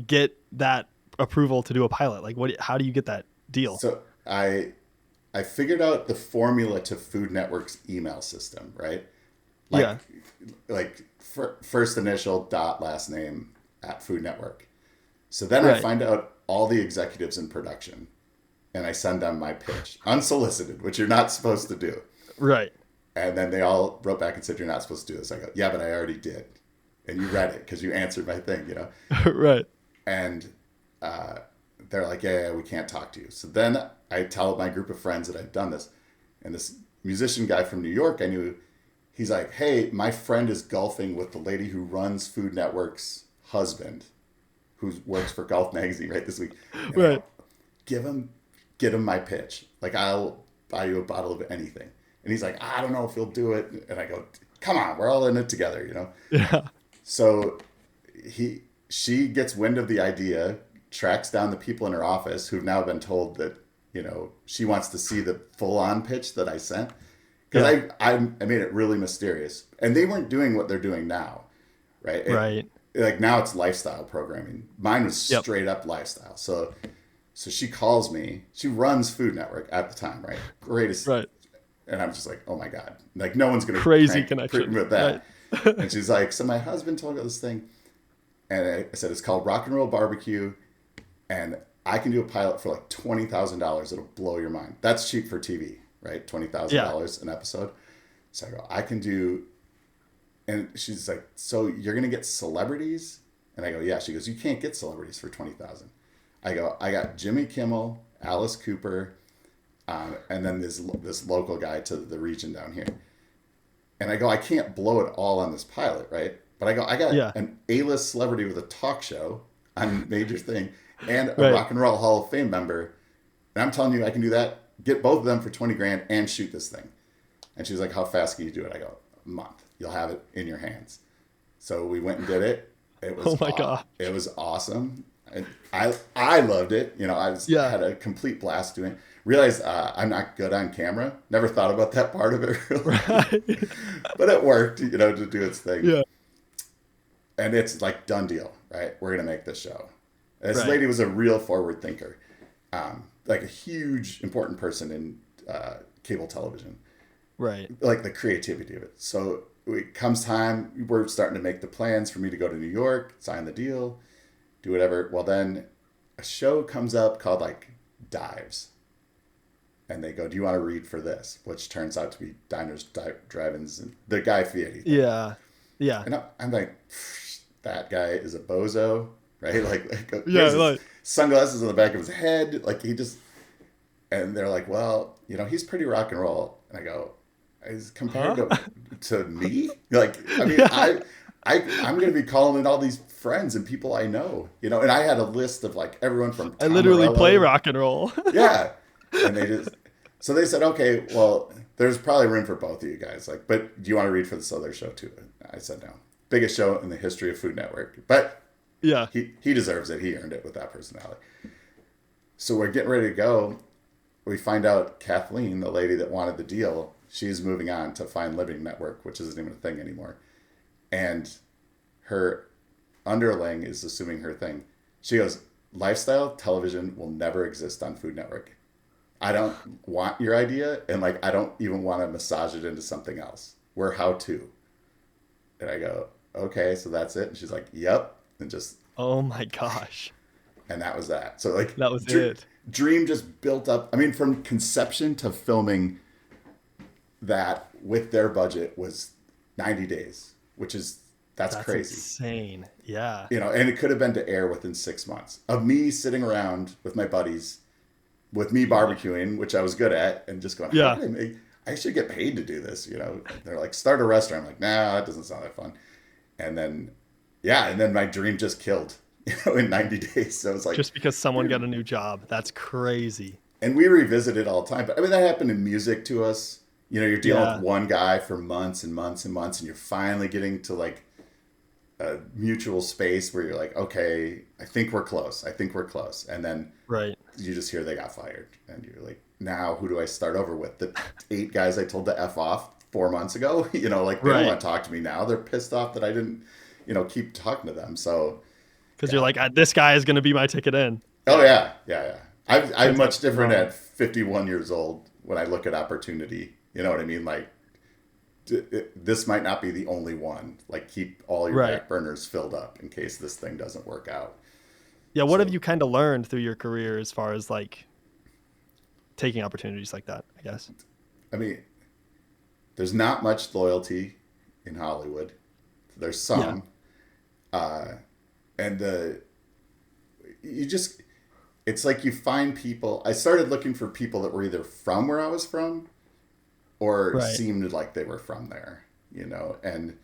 get that approval to do a pilot? How do you get that deal? So I figured out the formula to Food Network's email system, right? First initial dot last name at Food Network. So then I find out all the executives in production and I send them my pitch unsolicited, which you're not supposed to do. Right. And then they all wrote back and said, you're not supposed to do this. I go, yeah, but I already did. And you read it because you answered my thing, Right. And they're like, yeah, we can't talk to you. So then I tell my group of friends that I've done this. And this musician guy from New York, I knew, he's like, hey, my friend is golfing with the lady who runs Food Network's husband, who works for Golf Magazine this week. And right. Get him my pitch. I'll buy you a bottle of anything. And he's like, I don't know if he'll do it. And I go, come on, we're all in it together, Yeah. So she gets wind of the idea, tracks down the people in her office who've now been told that, she wants to see the full-on pitch that I sent. Because I made it really mysterious. And they weren't doing what they're doing now, right? Right. Now it's lifestyle programming. Mine was straight up lifestyle. So she calls me. She runs Food Network at the time, right? Greatest. Right. And I'm just like, oh my God. No one's going to crazy connection with that. Right. And she's like, so my husband told me about this thing. And I said, it's called Rock and Roll Barbecue. And I can do a pilot for $20,000. It'll blow your mind. That's cheap for TV, right? $20,000 an episode. So I go, I can do. And she's like, so you're going to get celebrities? And I go, yeah. She goes, you can't get celebrities for $20,000. I go, I got Jimmy Kimmel, Alice Cooper, and then this local guy to the region down here. And I go, I can't blow it all on this pilot, right? But I go, I got an A-list celebrity with a talk show on major thing and a Rock and Roll Hall of Fame member. And I'm telling you, I can do that, get both of them for $20,000 and shoot this thing. And she was like, how fast can you do it? I go, a month. You'll have it in your hands. So we went and did it. It was God. It was awesome. And I loved it. I had a complete blast doing it. Realized I'm not good on camera. Never thought about that part of it really. Right. But it worked, to do its thing. Yeah. And it's done deal, right? We're going to make this show. And this lady was a real forward thinker. A huge, important person in cable television. Right. The creativity of it. So it comes time, we're starting to make the plans for me to go to New York, sign the deal, do whatever. Well, then a show comes up called like Dives. And they go, do you want to read for this? Which turns out to be Diners, Drive-Ins, and the Guy Fieri thing. Yeah. Yeah. And I'm like, that guy is a bozo, right? Like Yeah, like, sunglasses on the back of his head. Like he just, and they're like, well, you know, he's pretty rock and roll. And I go, is compared to me? Like, I mean, Yeah. I'm going to be calling in all these friends and people I know, you know, and I had a list of like everyone from I literally Morello. play rock and roll. Yeah. And so they said, okay, well, there's probably room for both of you guys. Like, but do you want to read for this other show too? I said, no. Biggest show in the history of Food Network. But Yeah. he deserves it. He earned it with that personality. So we're getting ready to go. We find out Kathleen, the lady that wanted the deal, she's moving on to Fine Living Network, which isn't even a thing anymore. And her underling is assuming her thing. She goes, lifestyle television will never exist on Food Network. I don't want your idea, and like I don't even want to massage it into something else. We're how to. And I go, okay, so that's it. And she's like, yep. And just, Oh my gosh. and that was that. So like That was it. Dream just built up. I mean, from conception to filming that with their budget was 90 days, which is, that's crazy. Insane. Yeah. You know, and it could have been to air within 6 months of me sitting around with my buddies, with me barbecuing, which I was good at, and just going, Yeah. how can I make, I should get paid to do this, you know. They're like, start a restaurant. I'm like, nah, that doesn't sound that fun. And then, yeah, and then my dream just killed, you know, in 90 days. So it was like, Just because someone got a new job. That's crazy. and we revisit it all the time. But I mean, that happened in music to us. You know, you're dealing with one guy for months and months and months, and you're finally getting to like a mutual space where you're like, okay, I think we're close. I think we're close. And then Right. you just hear they got fired. And you're like, now who do I start over with? The 8 guys I told to F off 4 months ago? You know, like they don't want to talk to me now. They're pissed off that I didn't, you know, keep talking to them. So, Because you're like, this guy is going to be my ticket in. oh yeah. I'm much different at 51 years old when I look at opportunity. You know what I mean? Like, this might not be the only one. Like, keep all your back burners filled up in case this thing doesn't work out. Yeah. What have you kind of learned through your career as far as like taking opportunities like that, I guess? I mean, there's not much loyalty in Hollywood. There's some. And you just, it's like you find people. I started looking for people that were either from where I was from or seemed like they were from there, you know. And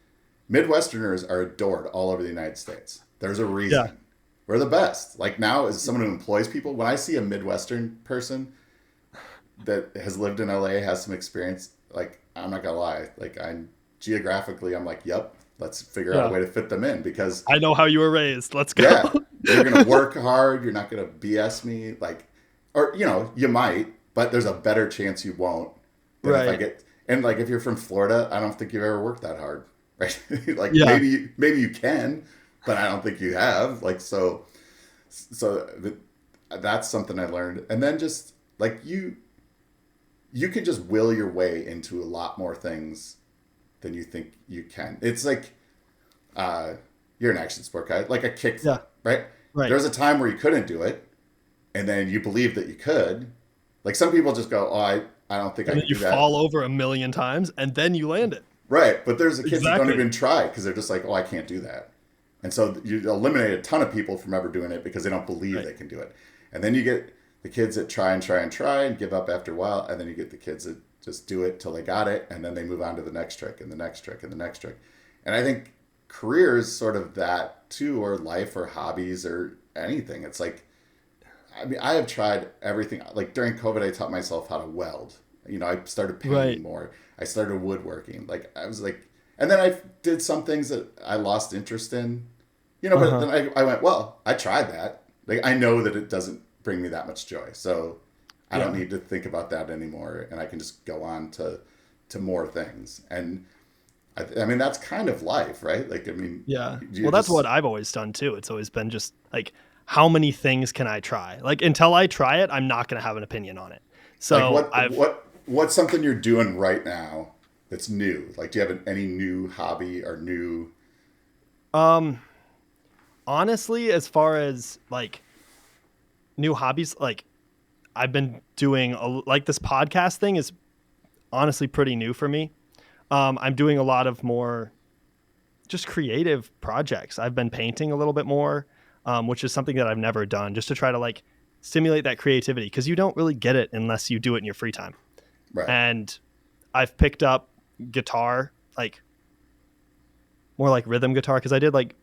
Midwesterners are adored all over the United States. There's a reason. Yeah. We're the best. Like, now, as someone who employs people, when I see a Midwestern person that has lived in LA, has some experience, like, I'm not gonna lie, like, I'm like, yep, let's figure out a way to fit them in, because I know how you were raised. Let's go. yeah, you're gonna work hard, you're not gonna BS me, like, or, you know, you might, but there's a better chance you won't than if I get, and like, if you're from Florida, I don't think you've ever worked that hard, right? Like, maybe you can, but I don't think you have. Like, so that's something I learned. And then just like you can just will your way into a lot more things than you think you can. It's like, you're an action sport guy, like a kickflip, right? There was a time where you couldn't do it, and then you believed that you could. Like, some people just go, oh, I don't think I can do that. You fall over 1,000,000 times, and then you land it. Right, but there's the kids that don't even try because they're just like, oh, I can't do that. And so you eliminate a ton of people from ever doing it because they don't believe they can do it. And then you get the kids that try and give up after a while, and then you get the kids that just do it till they got it, and then they move on to the next trick and the next trick and the next trick. And I think career is sort of that too, or life or hobbies or anything. It's like, I mean, I have tried everything. Like, during COVID, I taught myself how to weld. You know, I started painting more. I started woodworking. Like, I was like, and then I did some things that I lost interest in, you know, but then I went, well, I tried that. Like, I know that it doesn't bring me that much joy. So I don't need to think about that anymore. And I can just go on to more things. And I mean, that's kind of life, right? Like, I mean, well, that's what I've always done too. It's always been just like, how many things can I try? Like, until I try it, I'm not going to have an opinion on it. So like what's something you're doing right now that's new? Like, do you have any new hobby or new? Um, Honestly, as far as like new hobbies, like I've been doing like this podcast thing is honestly pretty new for me. I'm doing a lot of more just creative projects. I've been painting a little bit more, which is something that I've never done, just to try to like stimulate that creativity because you don't really get it unless you do it in your free time. Right. And I've picked up guitar, like more like rhythm guitar, because I did like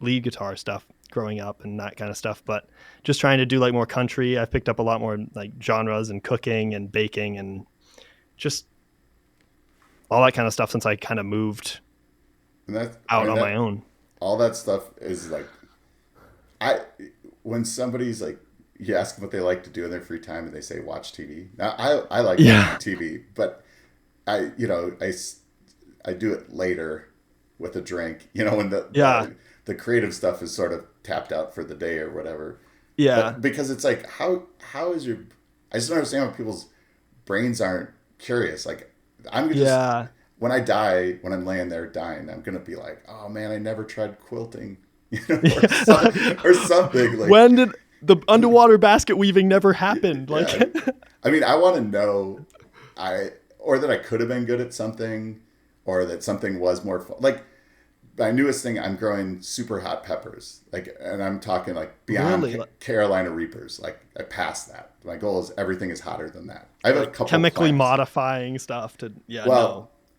lead guitar stuff growing up and that kind of stuff. But just trying to do like more country. I've picked up a lot more like genres and cooking and baking and just all that kind of stuff since I kind of moved And that, out on my own. All that stuff is like, when somebody's like, you ask them what they like to do in their free time and they say watch TV. Now I like watching TV, but I do it later with a drink, when the creative stuff is sort of tapped out for the day or whatever. Yeah. But because it's like, how is your, I just don't understand why people's brains aren't curious. Like, I'm gonna just, when I die, when I'm laying there dying, I'm going to be like, oh man, I never tried quilting, or something. Like, when did the underwater basket weaving never happened? Like, I mean, I want to know, or that I could have been good at something, or that something was more fun. Like, my newest thing, I'm growing super hot peppers. Like, and I'm talking like beyond Carolina Reapers. Like, I passed that. My goal is everything is hotter than that. I have a couple chemically modifying stuff to,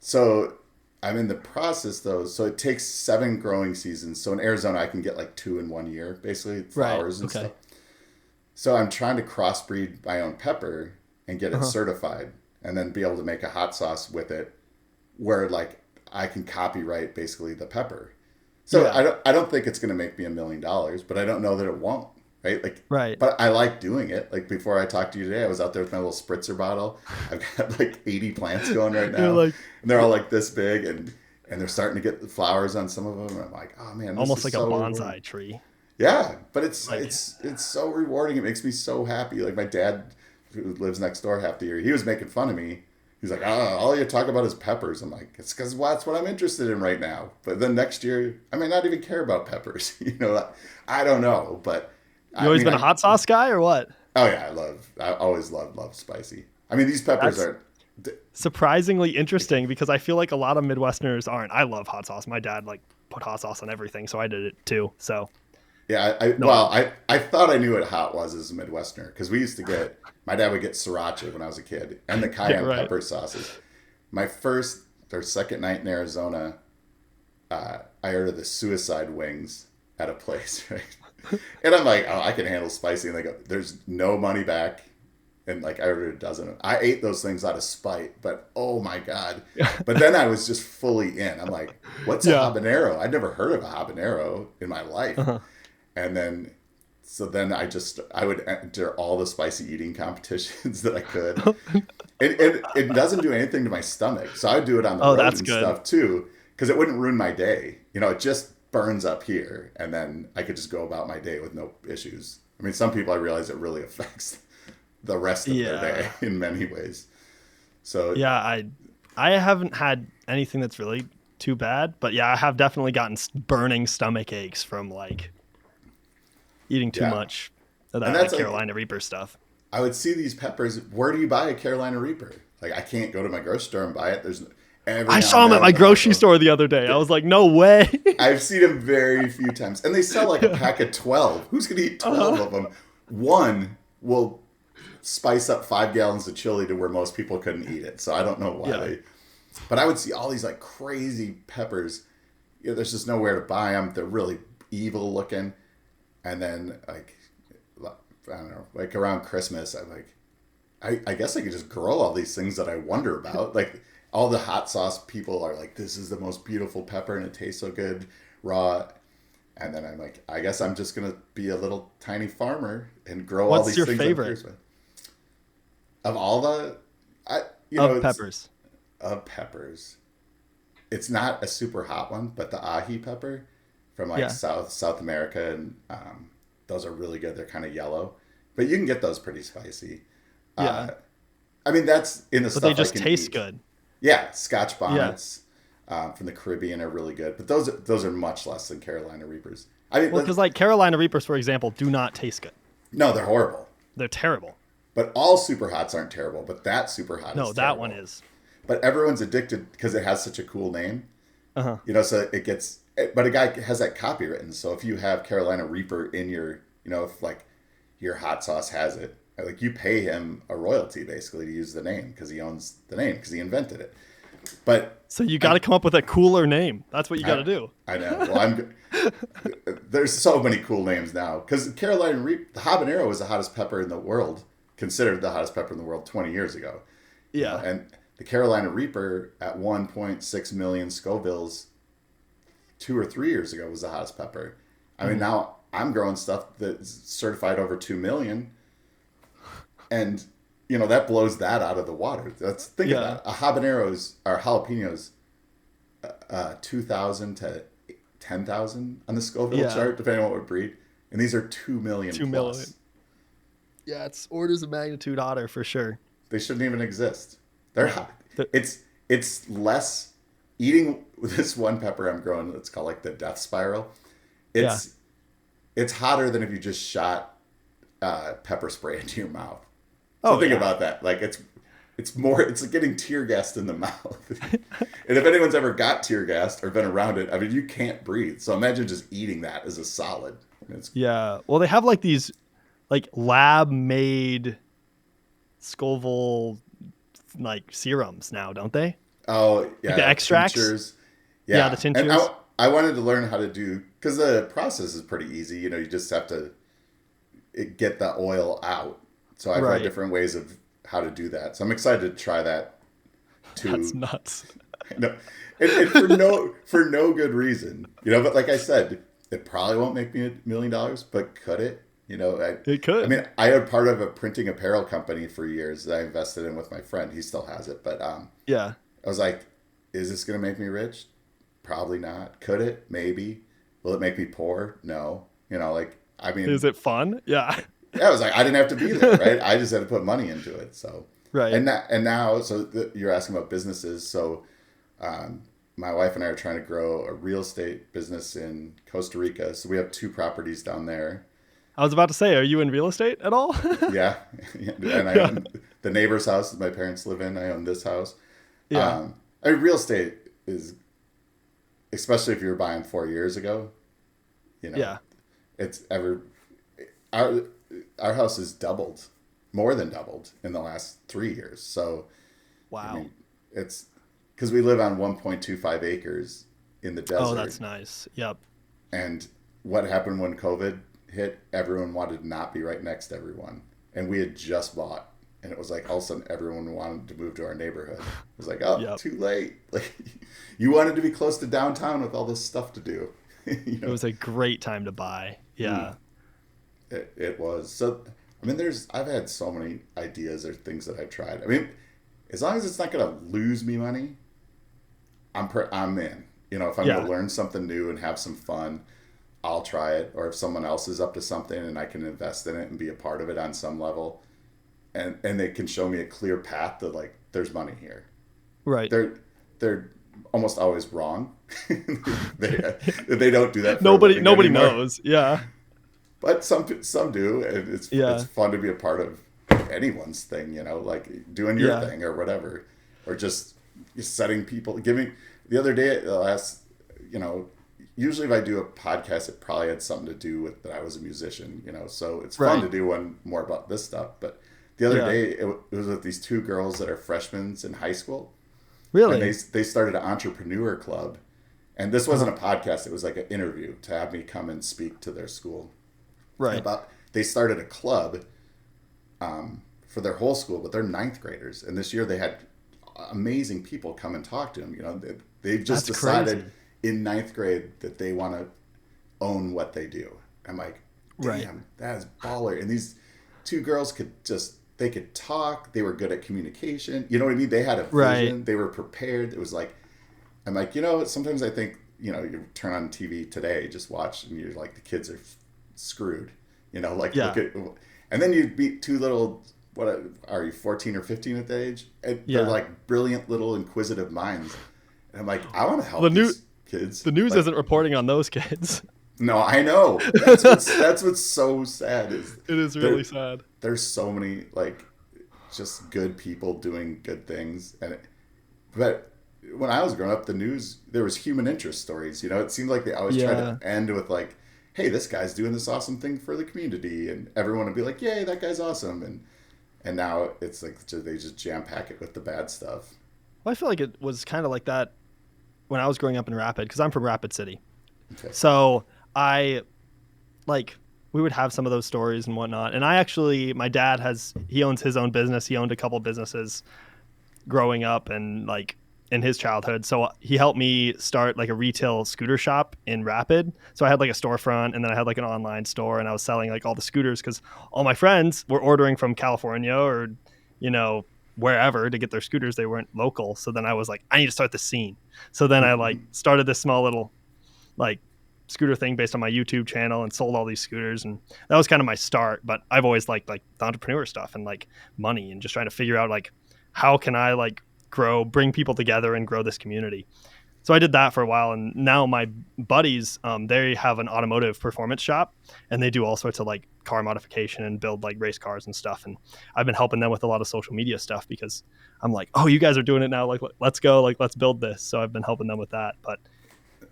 So I'm in the process though. So it takes 7 growing seasons. So in Arizona, I can get like 2 in 1 year, basically flowers and stuff. So I'm trying to crossbreed my own pepper and get it certified, and then be able to make a hot sauce with it, where like I can copyright basically the pepper. So I don't think it's going to make me $1 million, but I don't know that it won't. Right. Like, but I like doing it. Like, before I talked to you today, I was out there with my little spritzer bottle. I've got like 80 plants going right now, and they're all like this big, and they're starting to get the flowers on some of them. And I'm like, oh man, this almost like so a bonsai rewarding. tree. Yeah, but it's so rewarding. It makes me so happy. Like, my dad, who lives next door half the year, he was making fun of me. He's like, oh, all you talk about is peppers. I'm like, it's because that's what I'm interested in right now. But then next year, I may not even care about peppers. I don't know, but. You always been a hot sauce guy or what? Oh yeah, I always love spicy. I mean, these peppers are surprisingly interesting because I feel like a lot of Midwesterners aren't. I love hot sauce. My dad like put hot sauce on everything, so I did it too. So yeah, I thought I knew what hot was as a Midwesterner, because we used to get, my dad would get sriracha when I was a kid, and the cayenne pepper sauces. My first or second night in Arizona, I ordered the suicide wings at a place, right? And I'm like, oh, I can handle spicy. And they go, there's no money back. And like, I ordered a dozen. I ate those things out of spite, but oh my God. But then I was just fully in. I'm like, what's a habanero? I'd never heard of a habanero in my life. And then I would enter all the spicy eating competitions that I could. It doesn't do anything to my stomach. So I would do it on the road and stuff too, because it wouldn't ruin my day. It just burns up here, and then I could just go about my day with no issues. I mean, some people, I realize it really affects the rest of their day in many ways. So I haven't had anything that's really too bad, but I have definitely gotten burning stomach aches from like eating too much of that like Carolina Reaper stuff. I would see these peppers. Where do you buy a Carolina Reaper? Like, I can't go to my grocery store and buy it. There's I saw him at my grocery store the other day. I was like, no way. I've seen them very few times. And they sell like a pack of 12. Who's going to eat 12 of them? One will spice up 5 gallons of chili to where most people couldn't eat it. So I don't know why But I would see all these like crazy peppers. There's just nowhere to buy them. They're really evil looking. And then like, I don't know, like around Christmas, I'm like, I guess I could just grow all these things that I wonder about. Like, all the hot sauce people are like, this is the most beautiful pepper and it tastes so good raw. And then I'm like, I guess I'm just going to be a little tiny farmer and grow all these things. What's your favorite? Of all the... peppers. Of peppers. It's not a super hot one, but the ahi pepper from like South America, and those are really good. They're kind of yellow. But you can get those pretty spicy. I mean, that's in the stuff I can But they just taste eat. good. Yeah, Scotch Yeah. bonnets from the Caribbean are really good, but those are much less than Carolina Reapers. I mean, Well, because like Carolina Reapers, for example, do not taste good. no, they're horrible. They're terrible. But all super hots aren't terrible, but that super hot No, is that terrible. one is. But everyone's addicted because it has such a cool name. Uh-huh. So it gets, but a guy has that copywritten. So if you have Carolina Reaper in your, if like your hot sauce has it, like you pay him a royalty basically to use the name because he owns the name because he invented it. But So you got to come up with a cooler name. That's what you got to do. I know. Well, there's so many cool names now because Carolina Reaper, the habanero was the hottest pepper in the world, considered the hottest pepper in the world 20 years ago. Yeah. And the Carolina Reaper at 1.6 million Scovilles 2 or 3 years ago was the hottest pepper. I mean, now I'm growing stuff that's certified over 2 million. And, that blows that out of the water. Think of that. A habaneros or jalapenos, 2,000 to 10,000 on the Scoville chart, depending on what breed. And these are 2 million 2 plus. million. Yeah, it's orders of magnitude hotter for sure. They shouldn't even exist. They're hot. It's less eating this one pepper I'm growing. It's called like the death spiral. It's hotter than if you just shot pepper spray into your mouth. So think about that. Like it's like getting tear gassed in the mouth. And if anyone's ever got tear gassed or been around it, I mean, you can't breathe. So imagine just eating that as a solid. Yeah. Well, they have like these like lab made Scoville like serums now, don't they? Oh, yeah. Like the extracts? Tinctures. Yeah, the tinctures. And I wanted to learn how to do, because the process is pretty easy. You just have to get the oil out. So I've read different ways of how to do that. So I'm excited to try that too. That's nuts. No, and for no good reason. But like I said, it probably won't make me $1 million, but could it? It could. I mean, I had part of a printing apparel company for years that I invested in with my friend. He still has it, but yeah. I was like, is this going to make me rich? Probably not. Could it? Maybe. Will it make me poor? No. I mean, is it fun? Yeah. Yeah, I was like, I didn't have to be there, right? I just had to put money into it. So right. And now, you're asking about businesses. So my wife and I are trying to grow a real estate business in Costa Rica. So we have 2 properties down there. I was about to say, are you in real estate at all? Yeah. And I own the neighbor's house that my parents live in. I own this house. Yeah. Real estate is, especially if you were buying 4 years ago, yeah. It's our house has doubled, more than doubled in the last 3 years. So, wow. I mean, it's because we live on 1.25 acres in the desert. Oh, that's nice. Yep. And what happened when COVID hit? Everyone wanted to not be right next to everyone. And we had just bought. And it was like all of a sudden everyone wanted to move to our neighborhood. It was like, oh, too late. Like, you wanted to be close to downtown with all this stuff to do. It was a great time to buy. Yeah. It was. So, I mean, I've had so many ideas or things that I've tried. I mean, as long as it's not going to lose me money, I'm in. If I'm going to learn something new and have some fun, I'll try it. Or if someone else is up to something and I can invest in it and be a part of it on some level, and they can show me a clear path that, like, there's money here. Right. They're almost always wrong. they don't do that. Nobody anymore. knows. Yeah. But some do, and it's fun to be a part of anyone's thing, like doing your thing or whatever, or just setting people, giving. The other day, usually if I do a podcast, it probably had something to do with that I was a musician, so it's fun to do one more about this stuff. But the other day, it was with these 2 girls that are freshmen in high school. Really? And they started an entrepreneur club, and this wasn't a podcast; it was like an interview to have me come and speak to their school. Right. They started a club for their whole school, but they're 9th graders. And this year they had amazing people come and talk to them. They've just decided in 9th grade that they want to own what they do. I'm like, damn, that is baller. And these 2 girls could talk. They were good at communication. You know what I mean? They had a vision. Right. They were prepared. It was like, I'm like, sometimes I think, you turn on TV today, just watch, and you're like, the kids are screwed, look at, and then you meet 2 little what are you, 14 or 15 at that age? And Yeah. they're like brilliant little inquisitive minds. And I'm like, I want to help The new- these kids. The news Like, isn't reporting on those kids. no, I know. That's what's so sad is It is really sad. there's so many like just good people doing good things, but when I was growing up, the news, there was human interest stories. It seemed like they always tried to end with like, hey, this guy's doing this awesome thing for the community, and everyone would be like, yay, that guy's awesome. And now it's like they just jam pack it with the bad stuff. Well, I feel like it was kind of like that when I was growing up in Rapid, because I'm from Rapid City. Okay. So we would have some of those stories and whatnot. And my dad he owns his own business. He owned a couple businesses growing up and like in his childhood. So he helped me start like a retail scooter shop in Rapid. So I had like a storefront, and then I had like an online store, and I was selling like all the scooters because all my friends were ordering from California or, wherever to get their scooters. They weren't local. So then I was like, I need to start the scene. So then I like started this small little like scooter thing based on my YouTube channel and sold all these scooters. And that was kind of my start. But I've always liked like the entrepreneur stuff and like money and just trying to figure out like, how can I like bring people together and grow this community? So I did that for a while. And now my buddies, they have an automotive performance shop, and they do all sorts of like car modification and build like race cars and stuff. And I've been helping them with a lot of social media stuff because I'm like, oh, you guys are doing it now. Like, let's go, like, let's build this. So I've been helping them with that. But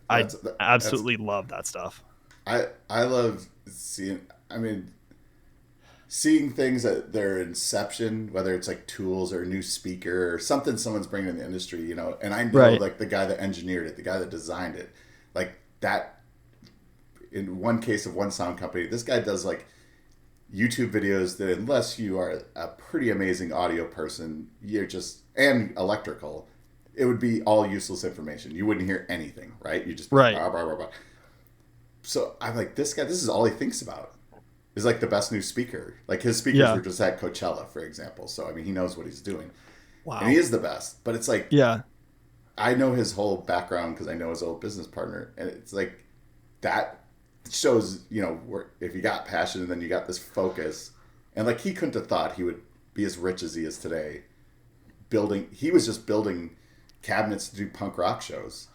I absolutely love that stuff. I love seeing things at their inception, whether it's like tools or a new speaker or something someone's bringing in the industry, and I know like the guy that engineered it, the guy that designed it, like that. In one case of one sound company, this guy does like YouTube videos that, unless you are a pretty amazing audio person, and electrical, it would be all useless information. You wouldn't hear anything, right? You just right. Blah, blah, blah, blah. So I'm like, this guy, this is all he thinks about. Is like the best new speaker. Like his speakers were just at Coachella, for example. So I mean, he knows what he's doing. Wow. And he is the best. But it's like, yeah, I know his whole background because I know his old business partner, and it's like that shows, if you got passion and then you got this focus, and like he couldn't have thought he would be as rich as he is today. He was just building cabinets to do punk rock shows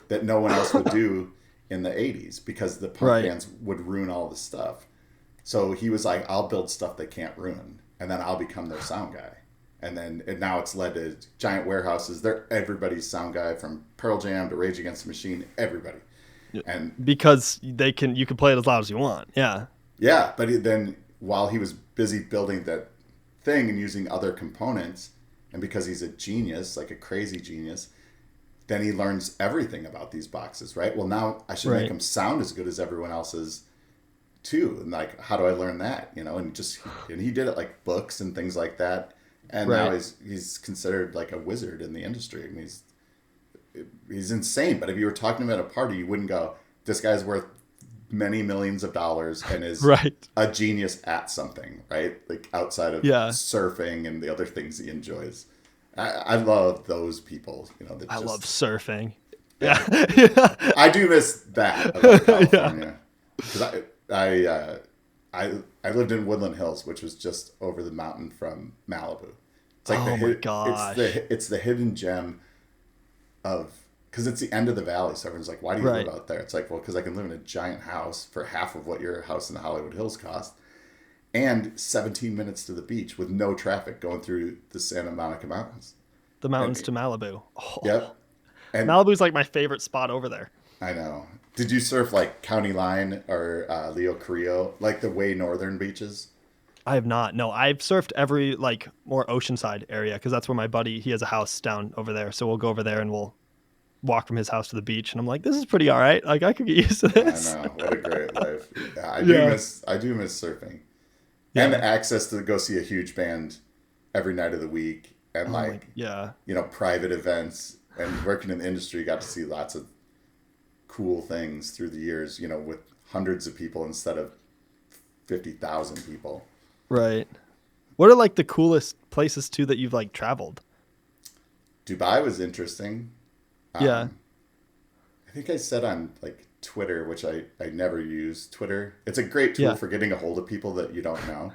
that no one else would do in the 80s because the punk bands would ruin all the stuff. So he was like, I'll build stuff they can't ruin, and then I'll become their sound guy. And now it's led to giant warehouses. They're everybody's sound guy, from Pearl Jam to Rage Against the Machine, everybody. And because you can play it as loud as you want. Yeah. Yeah, but then while he was busy building that thing and using other components, and because he's a genius, like a crazy genius, then he learns everything about these boxes, right? Well, now I should make them sound as good as everyone else's too. And like, how do I learn that? And he did it like books and things like that. And now he's considered like a wizard in the industry. I mean, he's insane. But if you were talking to him at a party, you wouldn't go, this guy's worth many millions of dollars and is a genius at something, right? Like outside of surfing and the other things he enjoys. I love those people, I love surfing. Yeah. I do miss that about California. Because I lived in Woodland Hills, which was just over the mountain from Malibu. It's like my gosh. It's the hidden gem of, because it's the end of the valley. So everyone's like, why do you live out there? It's like, well, because I can live in a giant house for half of what your house in the Hollywood Hills cost, and 17 minutes to the beach with no traffic going through the Santa Monica Mountains. The mountains to Malibu. Oh. Yep. And Malibu's like my favorite spot over there. I know. Did you surf like County Line or Leo Carrillo, like the way northern beaches? I have not. No, I've surfed every like more oceanside area because that's where my buddy, he has a house down over there. So we'll go over there and we'll walk from his house to the beach. And I'm like, this is pretty all right. Like I could get used to this. I know. What a great life. Yeah, I do miss surfing. Yeah. And the access to go see a huge band every night of the week, and private events, and working in the industry, got to see lots of cool things through the years, with hundreds of people instead of 50,000 people. Right. What are like the coolest places too that you've like traveled? Dubai was interesting. Yeah. I think I said on like Twitter, which I never use Twitter. It's a great tool for getting a hold of people that you don't know.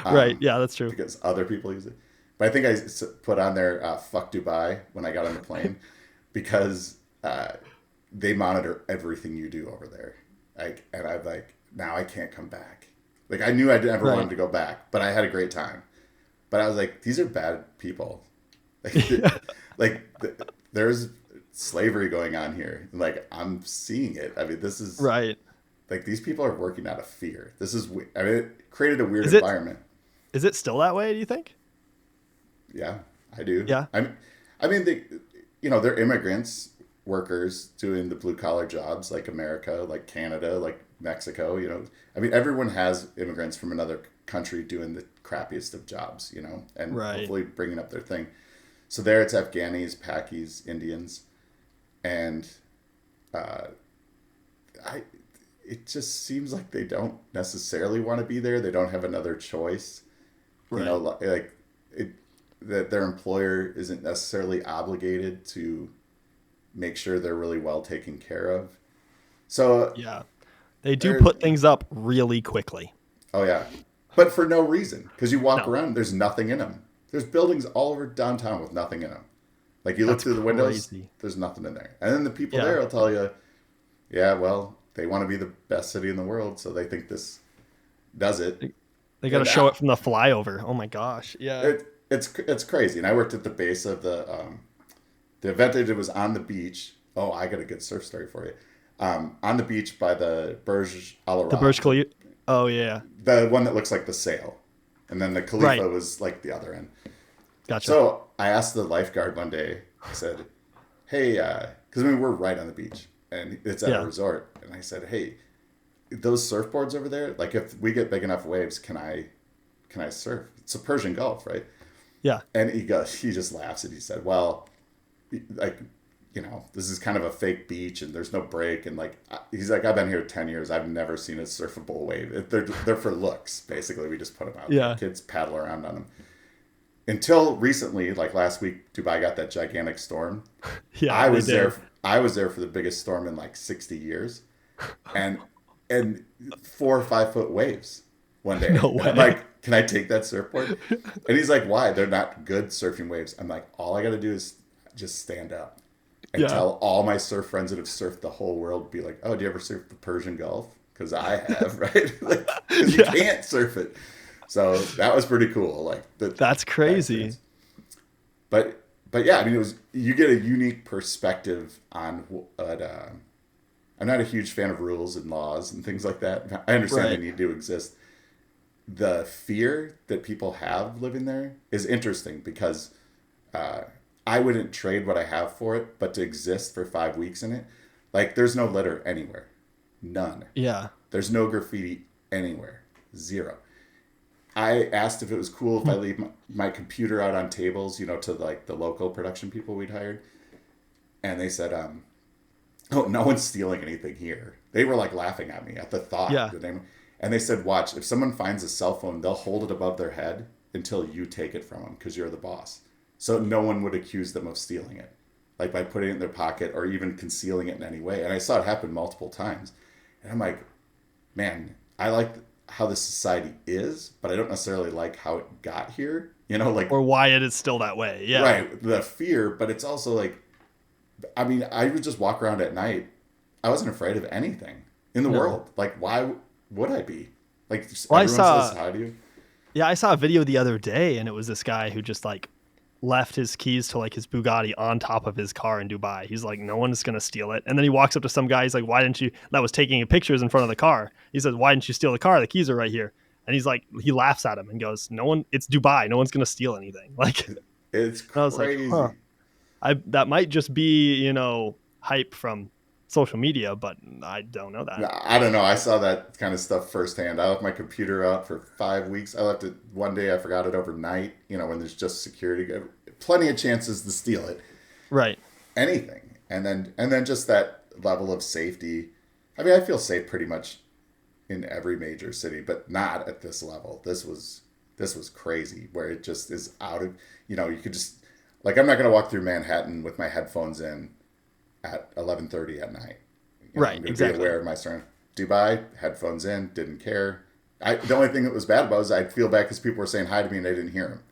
Right. Yeah, that's true. because other people use it. But I think I put on there "fuck Dubai" when I got on the plane because they monitor everything you do over there. Like, and I'm like, now I can't come back. Like, I knew I never Right. wanted to go back, but I had a great time. But I was like, these are bad people. Like, there's slavery going on here. Like, I'm seeing it. I mean, this is Right. like these people are working out of fear. This is, I mean, it created a weird Is it environment. is it still that way, do you think? Yeah, I do. Yeah. I mean, they're immigrants, workers doing the blue collar jobs like America, like Canada, like Mexico. I mean, everyone has immigrants from another country doing the crappiest of jobs, and Right. hopefully bringing up their thing. So there it's Afghanis, Pakis, Indians, and I. It just seems like they don't necessarily want to be there. They don't have another choice. Right. Like that their employer isn't necessarily obligated to make sure they're really well taken care of. So Yeah. They do put things up really quickly. oh yeah, but for no reason, because you walk No. around, there's nothing in them. There's buildings all over downtown with nothing in them. Like you look That's through the windows, crazy. there's nothing in there. And then the people Yeah. there will tell you, yeah, well, they want to be the best city in the world, so they think this does it. They got to And show it from the flyover. Oh my gosh. Yeah. It's crazy. And I worked at the base of the event they did was on the beach. Oh, I got a good surf story for you. On the beach by the Burj Al Arab, The Burj Khalifa. Oh yeah. the one that looks like the sail, and then the Khalifa Right. was like the other end. Gotcha. So I asked the lifeguard one day. I said, "Hey, because we're right on the beach and it's at Yeah. a resort." And I said, "Hey, those surfboards over there, like if we get big enough waves, can I surf? It's a Persian Gulf, right?" Yeah. And he just laughs and he said, "Well, like, this is kind of a fake beach and there's no break." And like, he's like, "I've been here 10 years. I've never seen a surfable wave. They're for looks. Basically, we just put them out. Yeah. Kids paddle around on them." Until recently, like last week, Dubai got that gigantic storm. Yeah. I they was did. there. I was there for the biggest storm in like 60 years, and 4 or 5 foot waves one day. No And I'm way. like, "Can I take that surfboard?" And he's like, "Why? They're not good surfing waves." I'm like, "All I got to do is just stand up and Yeah. tell all my surf friends that have surfed the whole world, be like, 'Oh, do you ever surf the Persian Gulf?' Because I have, right? Like, 'cause Yeah. you can't surf it." So that was pretty cool. Like That's crazy. But yeah, I mean, you get a unique perspective on what. I'm not a huge fan of rules and laws and things like that. I understand Right. they need to exist. The fear that people have living there is interesting because I wouldn't trade what I have for it, but to exist for 5 weeks in it, like there's no litter anywhere, none. Yeah. There's no graffiti anywhere, zero. I asked if it was cool if I leave my computer out on tables, to like the local production people we'd hired. And they said, "Oh, no one's stealing anything here." They were like laughing at me at the thought. Yeah. And they said, "Watch, if someone finds a cell phone, they'll hold it above their head until you take it from them because you're the boss." So no one would accuse them of stealing it, like by putting it in their pocket or even concealing it in any way. And I saw it happen multiple times. And I'm like, man, I like how this society is, but I don't necessarily like how it got here. Like Or why it is still that way. Yeah. right, the fear, but it's also like, I mean, I would just walk around at night. I wasn't afraid of anything in the No. world. Like, why would I be? Like, Well, I everyone saw- says hi to you. Yeah, I saw a video the other day, and it was this guy who just like left his keys to like his Bugatti on top of his car in Dubai. He's like, no one's gonna steal it. And then he walks up to some guy. He's like, why didn't you? That was taking pictures in front of the car. He says, why didn't you steal the car? The keys are right here. And he's like, he laughs at him and goes, no one. It's Dubai. No one's gonna steal anything. Like, It's and I was like, crazy. huh. That might just be hype from social media, but I don't know that. I don't know. I saw that kind of stuff firsthand. I left my computer out for 5 weeks. I left it one day. I forgot it overnight. When there's just security, plenty of chances to steal it. Right. Anything, and then just that level of safety. I mean, I feel safe pretty much in every major city, but not at this level. This was crazy, where it just is out of. You could just like I'm not gonna walk through Manhattan with my headphones in at 11:30 at night. Right, I'm gonna exactly. be aware of my surroundings. Dubai, headphones in, didn't care. The only thing that was bad about it was I'd feel bad because people were saying hi to me and I didn't hear them.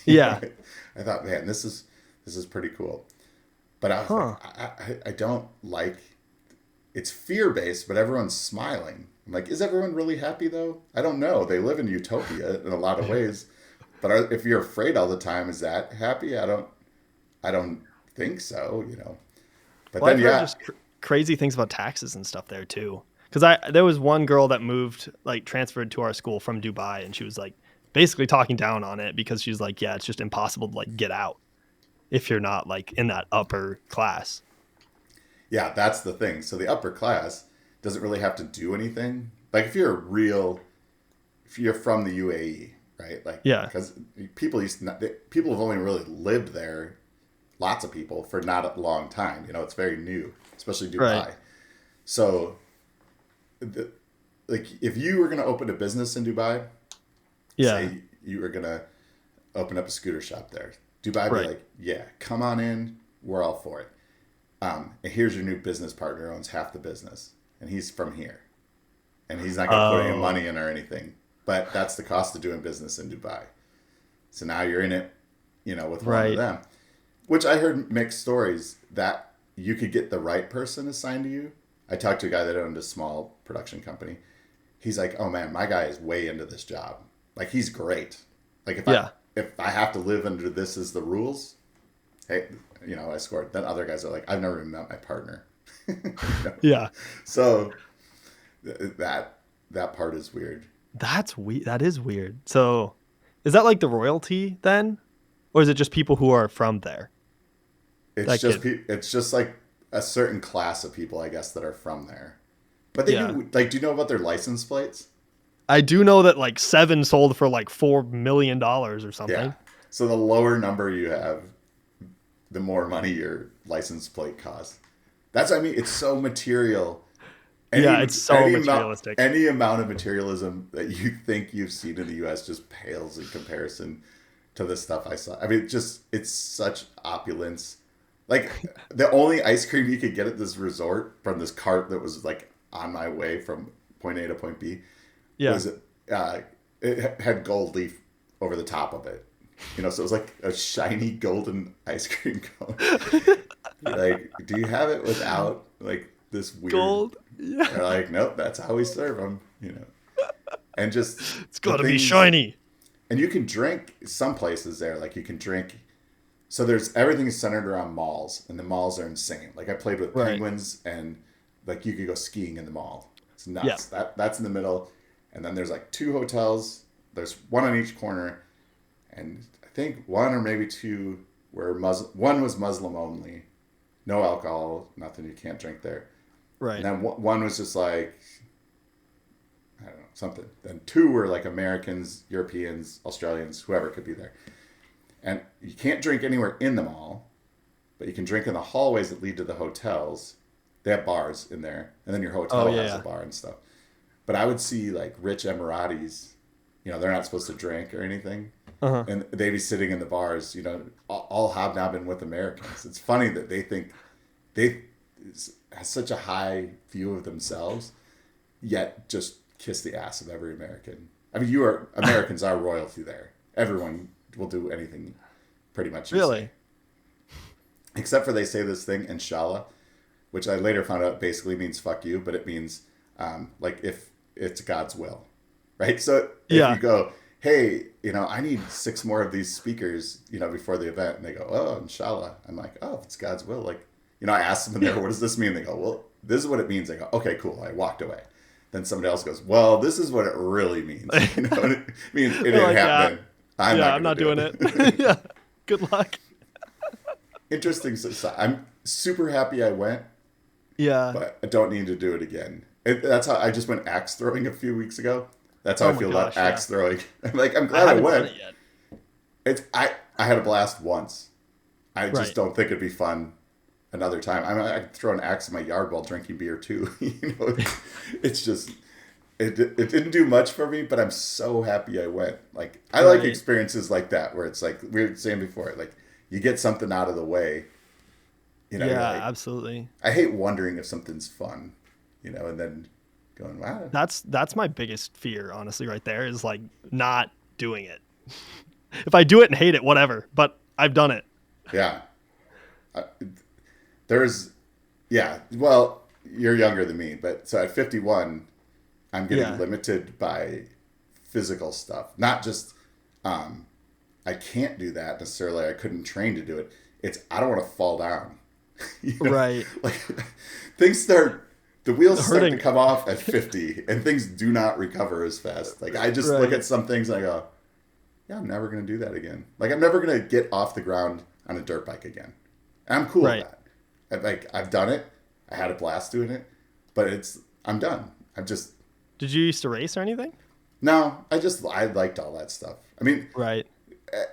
Yeah. I thought, man, this is pretty cool. But I was like, I don't like. It's fear-based, but everyone's smiling. I'm like, is everyone really happy though? I don't know. They live in utopia in a lot of ways, but if you're afraid all the time, is that happy? I don't think so. But Well, then I've heard just crazy things about taxes and stuff there too. Because there was one girl that moved, like transferred to our school from Dubai, and she was like basically talking down on it because she's like, yeah, it's just impossible to like get out if you're not like in that upper class. Yeah, that's the thing. So the upper class doesn't really have to do anything. Like if you're from the UAE, right? Like, Yeah. because people have only really lived there, lots of people, for not a long time. It's very new, especially Dubai. Right. So, like, if you were going to open a business in Dubai, Yeah. say you were going to open up a scooter shop there, Dubai would Right. be like, yeah, come on in, we're all for it. And here's your new business partner, owns half the business, and he's from here, and he's not going to put any money in or anything. But that's the cost of doing business in Dubai. So now you're in it, with one of them. Which I heard mixed stories that you could get the right person assigned to you. I talked to a guy that owned a small production company. He's like, oh man, my guy is way into this job. Like, he's great. Like, if I have to live under this as the rules, hey, I scored. Then other guys are like, I've never even met my partner. Yeah. So that part is weird. That's weird. That is weird. So is that like the royalty then? Or is it just people who are from there? It's just like a certain class of people, I guess, that are from there. But they do, like, do you know about their license plates? I do know that like 7 sold for like $4 million or something. Yeah. So the lower number you have, the more money your license plate costs. That's what I mean. It's so material. It's so materialistic. Any amount of materialism that you think you've seen in the U.S. just pales in comparison to the stuff I saw. I mean, it's such opulence. Like, the only ice cream you could get at this resort from this cart that was like on my way from point A to point B was it had gold leaf over the top of it. So it was like a shiny golden ice cream cone. Like, do you have it without like this weird gold? Yeah. They're like, nope, that's how we serve them. And just it's got to be shiny. And you can drink some places there. Like, you can drink. So everything is centered around malls, and the malls are insane. Like, I played with penguins, and like you could go skiing in the mall. It's nuts. Yeah. That's in the middle, and then there's like 2 hotels. There's one on each corner, and I think 1 or maybe 2 were Muslim. 1 was Muslim only, no alcohol, nothing. You can't drink there. Right. And then 1 was just like, I don't know, something. Then 2 were like Americans, Europeans, Australians, whoever could be there. And you can't drink anywhere in the mall, but you can drink in the hallways that lead to the hotels. They have bars in there, and then your hotel has a bar and stuff. But I would see like rich Emiratis, they're not supposed to drink or anything, and they'd be sitting in the bars, all hobnobbing with Americans. It's funny that they think they have such a high view of themselves, yet just kiss the ass of every American. I mean, Americans are royalty there. Everyone will do anything pretty much. Really? Except for they say this thing, inshallah, which I later found out basically means fuck you, but it means like if it's God's will, right? So if you go, hey, I need 6 more of these speakers, before the event, and they go, oh, inshallah. I'm like, oh, if it's God's will, like, I asked them in there, what does this mean? They go, well, this is what it means. I go, okay, cool. I walked away. Then somebody else goes, well, this is what it really means. It means it didn't happen. I'm not doing it. Yeah. Good luck. Interesting. So I'm super happy I went. Yeah. But I don't need to do it again. That's how I just went axe throwing a few weeks ago. That's how I feel about axe throwing. I'm like, I'm glad I went. Done it yet. I had a blast once. I just don't think it'd be fun another time. I could throw an axe in my yard while drinking beer too. It's just it didn't do much for me, but I'm so happy I went. Like, I like experiences like that where it's like we were saying before, like you get something out of the way. Yeah, absolutely. I hate wondering if something's fun, and then going, wow. That's my biggest fear, honestly, right there, is like not doing it. If I do it and hate it, whatever, but I've done it. Yeah. Uh, there's, yeah. Well, you're younger than me, but so at 51, I'm getting Yeah. limited by physical stuff. Not just, I can't do that necessarily. I couldn't train to do it. It's, I don't want to fall down. You know? Right. Like the wheels start to Hurting. come off at 50 and things do not recover as fast. Like I just look Right. at some things and I go, yeah, I'm never going to do that again. Like I'm never going to get off the ground on a dirt bike again. And I'm cool Right. with that. I've done it. I had a blast doing it, but I'm done. I'm just, Did you used to race or anything? no, I liked all that stuff. I mean, Right.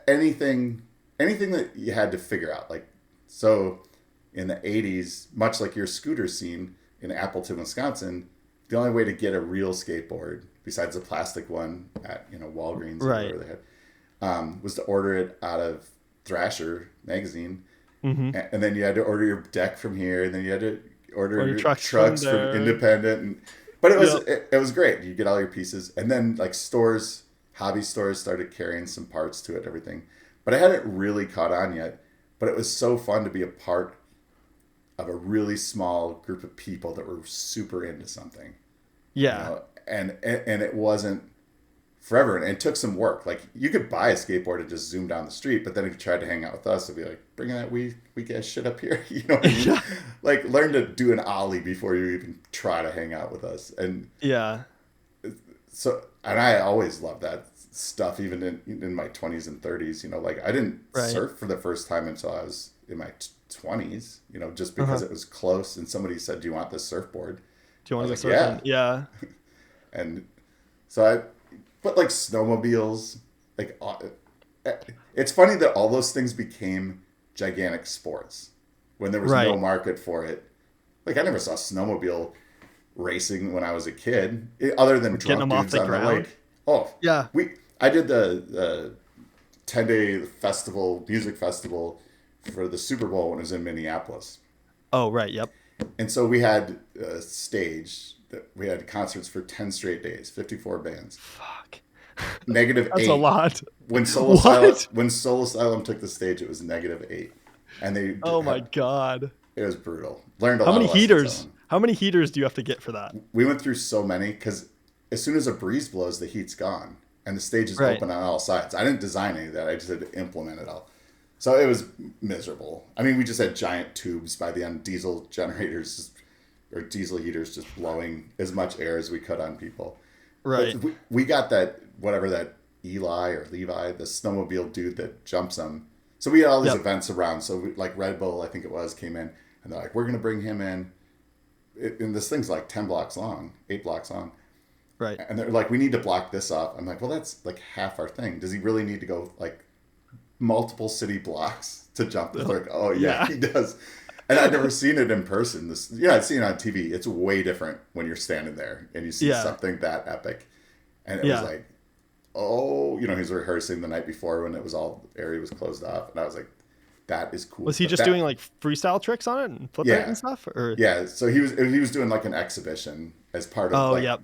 anything that you had to figure out. Like, so in the 80s, much like your scooter scene in Appleton, Wisconsin, the only way to get a real skateboard besides a plastic one at Walgreens or Right. whatever they had, was to order it out of Thrasher magazine. Mm-hmm. And then you had to order your deck from here, and then you had to order your trucks trucks from from there. Independent. But it was Yep. it was great. You get all your pieces, and then like hobby stores started carrying some parts to it, and everything. But I hadn't really caught on yet. But it was so fun to be a part of a really small group of people that were super into something. Yeah. And it wasn't forever, and it took some work. Like you could buy a skateboard and just zoom down the street, but then if you tried to hang out with us, it'd be like, bring that we get shit up here. You know what I mean? Yeah. Like learn to do an ollie before you even try to hang out with us. And Yeah. so, and I always loved that stuff, even in my 20s and 30s. Like I didn't Right. surf for the first time until I was in my 20s. Just because it was close, and somebody said, "Do you want this surfboard?" Do you want I to was go like, surfing? Yeah. And so but like snowmobiles, like it's funny that all those things became gigantic sports when there was Right. no market for it. Like I never saw snowmobile racing when I was a kid, other than Getting drunk them off dudes the on the ground? lake. Oh, Yeah. I did the 10-day music festival for the Super Bowl when it was in Minneapolis. Oh, right. Yep. And so we had a stage that we had concerts for 10 straight days, 54 bands. Fuck. -8. That's a lot. When Soul Asylum took the stage, it was -8. And Oh my God. it was brutal. Learned a How lot many of lessons heaters? on them. How many heaters do you have to get for that? We went through so many because as soon as a breeze blows, the heat's gone and the stage is Right. open on all sides. I didn't design any of that. I just had to implement it all. So it was miserable. I mean, we just had giant tubes by the end, diesel generators or diesel heaters just blowing as much air as we could on people. Right. But we got that, whatever that Eli or Levi, the snowmobile dude that jumps them. So we had all these Yep. events around. So like Red Bull, I think it was, came in and they're like, we're going to bring him in. And this thing's like 10 blocks long, 8 blocks long. Right. And they're like, we need to block this off. I'm like, well, that's like half our thing. Does he really need to go like multiple city blocks to jump? They're like, oh yeah, Yeah. he does. And I'd never seen it in person. I'd seen it on TV. It's way different when you're standing there and you see Yeah. something that epic. And it Yeah. was like, oh, he's rehearsing the night before when the area was closed off. And I was like, that is cool. Was he But just doing like freestyle tricks on it and flip it Yeah. and stuff? Or Yeah, so he was doing like an exhibition as part of Oh, like yep.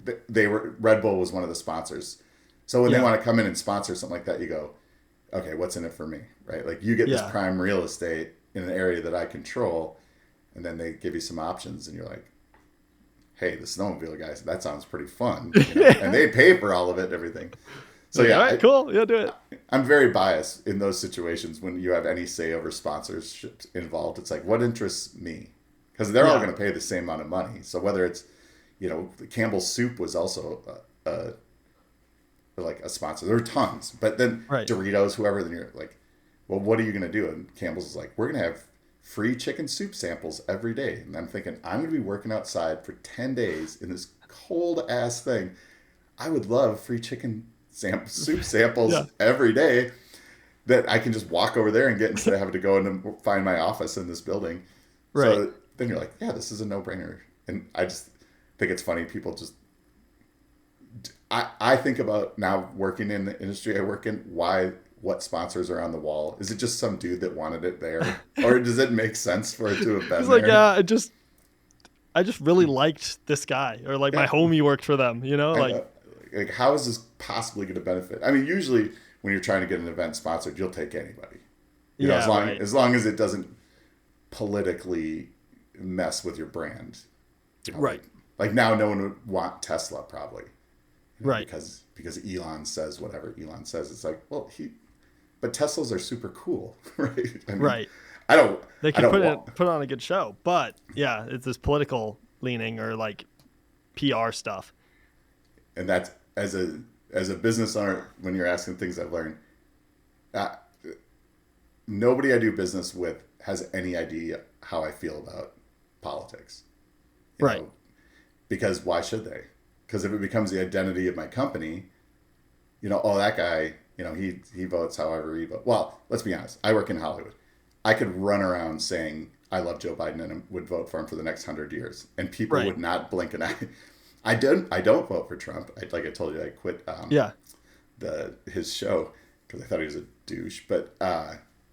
Red Bull was one of the sponsors. So when Yeah. they want to come in and sponsor something like that, you go, okay, what's in it for me, right? Like you get this Yeah. prime real estate in an area that I control, and then they give you some options, and you're like, hey, the snowmobile guys, that sounds pretty fun, and they pay for all of it and everything. So yeah, all right, cool. Yeah, do it. I'm very biased in those situations when you have any say over sponsorships involved. It's like, what interests me? Because they're all Yeah. going to pay the same amount of money. So whether it's, Campbell's Soup was also like a sponsor. There were tons, but then Right. Doritos, whoever. Then you're like, well, what are you going to do? And Campbell's is like, we're going to have free chicken soup samples every day. And I'm thinking, I'm going to be working outside for 10 days in this cold ass thing. I would love free chicken soup samples Yeah. every day that I can just walk over there and get instead of having to go in and find my office in this building. Right. So then you're like, yeah, this is a no-brainer. And I just think it's funny. People just, I think about now working in the industry I work in, what sponsors are on the wall. Is it just some dude that wanted it there? Or does it make sense for it to have been He's like, there? yeah, I just really liked this guy, or like my Yeah. homie worked for them, you know, I like know. Like, how is this possibly going to benefit? I mean, usually when you're trying to get an event sponsored, you'll take anybody. You know, yeah, right, as long as it doesn't politically mess with your brand. You know, right, like now, no one would want Tesla probably, right. because Elon says whatever Elon says. It's like, well, but Teslas are super cool, right? I mean, Right. I don't, They I could don't want, put on a good show, but yeah, it's this political leaning or like PR stuff. and that's as a business owner. When you're asking things I've learned, uh, nobody I do business with has any idea how I feel about politics. You Right. know, because why should they? Because if it becomes the identity of my company, you know, oh, that guy, you know, he votes however he votes. Well, let's be honest. I work in Hollywood. I could run around saying I love Joe Biden and would vote for him for the next 100 years, and people Right. would not blink an eye. I don't vote for Trump. Like I told you, I quit Yeah. his show because I thought he was a douche. But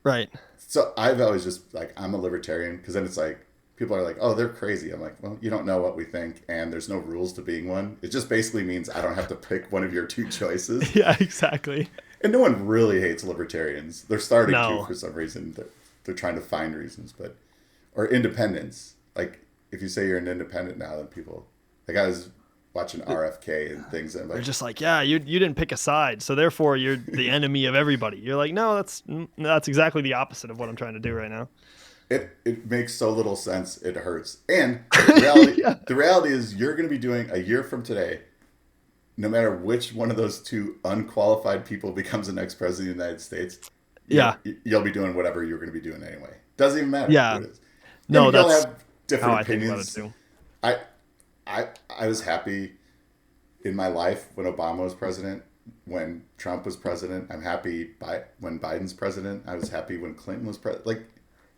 Right. so I've always just like, I'm a libertarian, because then it's like people are like, oh, they're crazy. I'm like, well, you don't know what we think, and there's no rules to being one. It just basically means I don't have to pick one of your two choices. Yeah, exactly. And no one really hates libertarians. They're starting to No. for some reason. They're trying to find reasons, but or independents. Like if you say you're an independent now, then people, like I was watching RFK and things, and I'm They're like, just like, yeah, you didn't pick a side, so therefore you're the enemy of everybody. You're like, no, that's exactly the opposite of what I'm trying to do right now. it makes so little sense. It hurts. And the reality, Yeah. the reality is, you're going to be doing a year from today. No matter which one of those two unqualified people becomes the next president of the United States, Yeah. you'll be doing whatever you're going to be doing anyway. Doesn't even matter Yeah. who it is. No, Maybe you'll that's have different how I think about it opinions. too. I, I was happy in my life when Obama was president, when Trump was president. I'm happy when Biden's president. I was happy when Clinton was president. Like,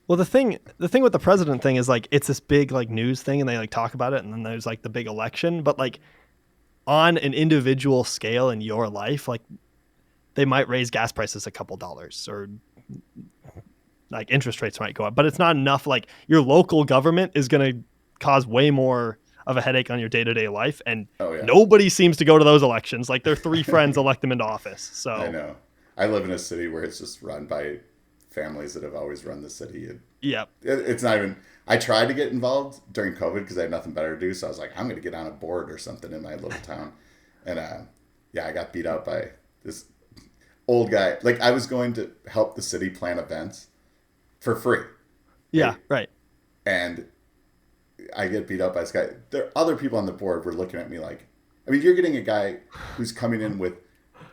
Well, the thing with the president thing is like it's this big like news thing, and they like talk about it, and then there's like the big election. But like on an individual scale in your life, like they might raise gas prices a couple dollars, or like interest rates might go up, but it's not enough. Like your local government is going to cause way more of a headache on your day-to-day life, and oh yeah, nobody seems to go to those elections. Like their three friends elect them into office. So I know. I live in a city where it's just run by families that have always run the city. yeah, It's not even. I tried to get involved during COVID because I had nothing better to do. So I was like, I'm going to get on a board or something in my little town. And yeah, I got beat out by this old guy. Like I was going to help the city plan events for free. yeah, right. And I get beat up by this guy. There other people on the board were looking at me like, I mean, you're getting a guy who's coming in with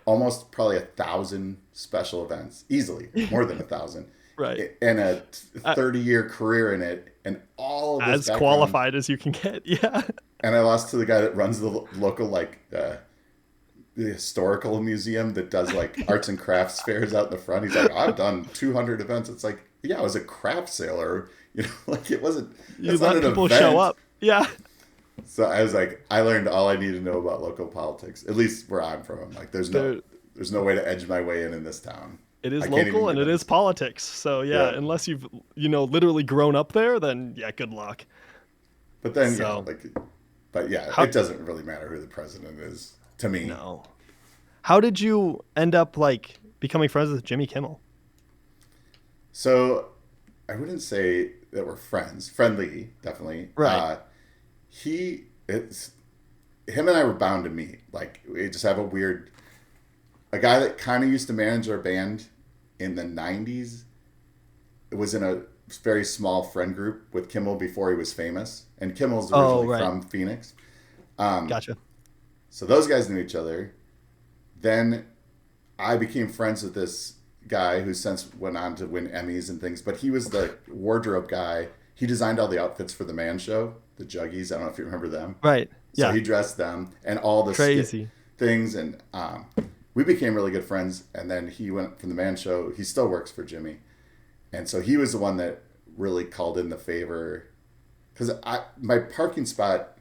almost probably 1,000 special events, easily more than 1,000, Right. and a 30-year career in it, and all of this As background. qualified as you can get. Yeah. And I lost to the guy that runs the local like the historical museum that does like arts and crafts fairs out in the front. He's like, I've done 200 events. It's like, yeah, I was a craft sailor. You know, like it wasn't. You that's not let an people event. show up. Yeah. So I was like, I learned all I need to know about local politics, at least where I'm from. I'm like, there's no way to edge my way in this town. It is I can't local even and get it in. is politics. So yeah, Yeah. unless you've literally grown up there, then yeah, good luck. But then, So- but yeah, How- it doesn't really matter who the president is to me. No. How did you end up like becoming friends with Jimmy Kimmel? So I wouldn't say that we're friends. Friendly, definitely. Right. Him and I were bound to meet. Like we just have a guy that kind of used to manage our band in the 90s. It was in a very small friend group with Kimmel before he was famous. And Kimmel's originally right. from Phoenix. Gotcha. So those guys knew each other. Then I became friends with this guy who since went on to win Emmys and things, but he was the wardrobe guy. He designed all the outfits for the Man Show, the Juggies. I don't know if you remember them. Right. So Yeah. he dressed them and all the Crazy. things. And we became really good friends. And then he went from the Man Show. He still works for Jimmy. And so he was the one that really called in the favor. Because my parking spot,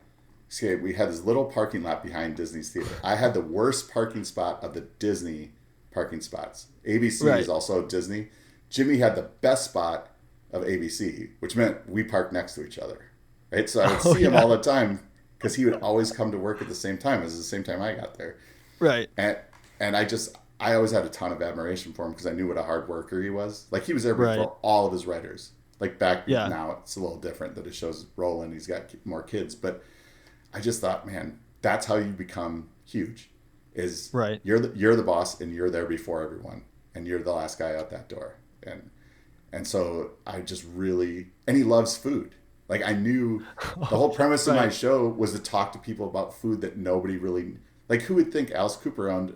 we had this little parking lot behind Disney's theater. I had the worst parking spot of the Disney parking spots. ABC Right. is also Disney. Jimmy had the best spot of ABC, which meant we parked next to each other. right? So I would see him all the time because he would always come to work at the same time as the same time I got there. Right. And I always had a ton of admiration for him because I knew what a hard worker he was. Like he was there Right. before all of his writers. Like back Yeah. now, it's a little different that it shows Roland. He's got more kids, but I just thought, man, that's how you become huge. Is Right. you're the boss and you're there before everyone, and you're the last guy out that door. And so I just really, and he loves food. Like I knew the whole premise of my Right. show was to talk to people about food that nobody really, like who would think Alice Cooper owned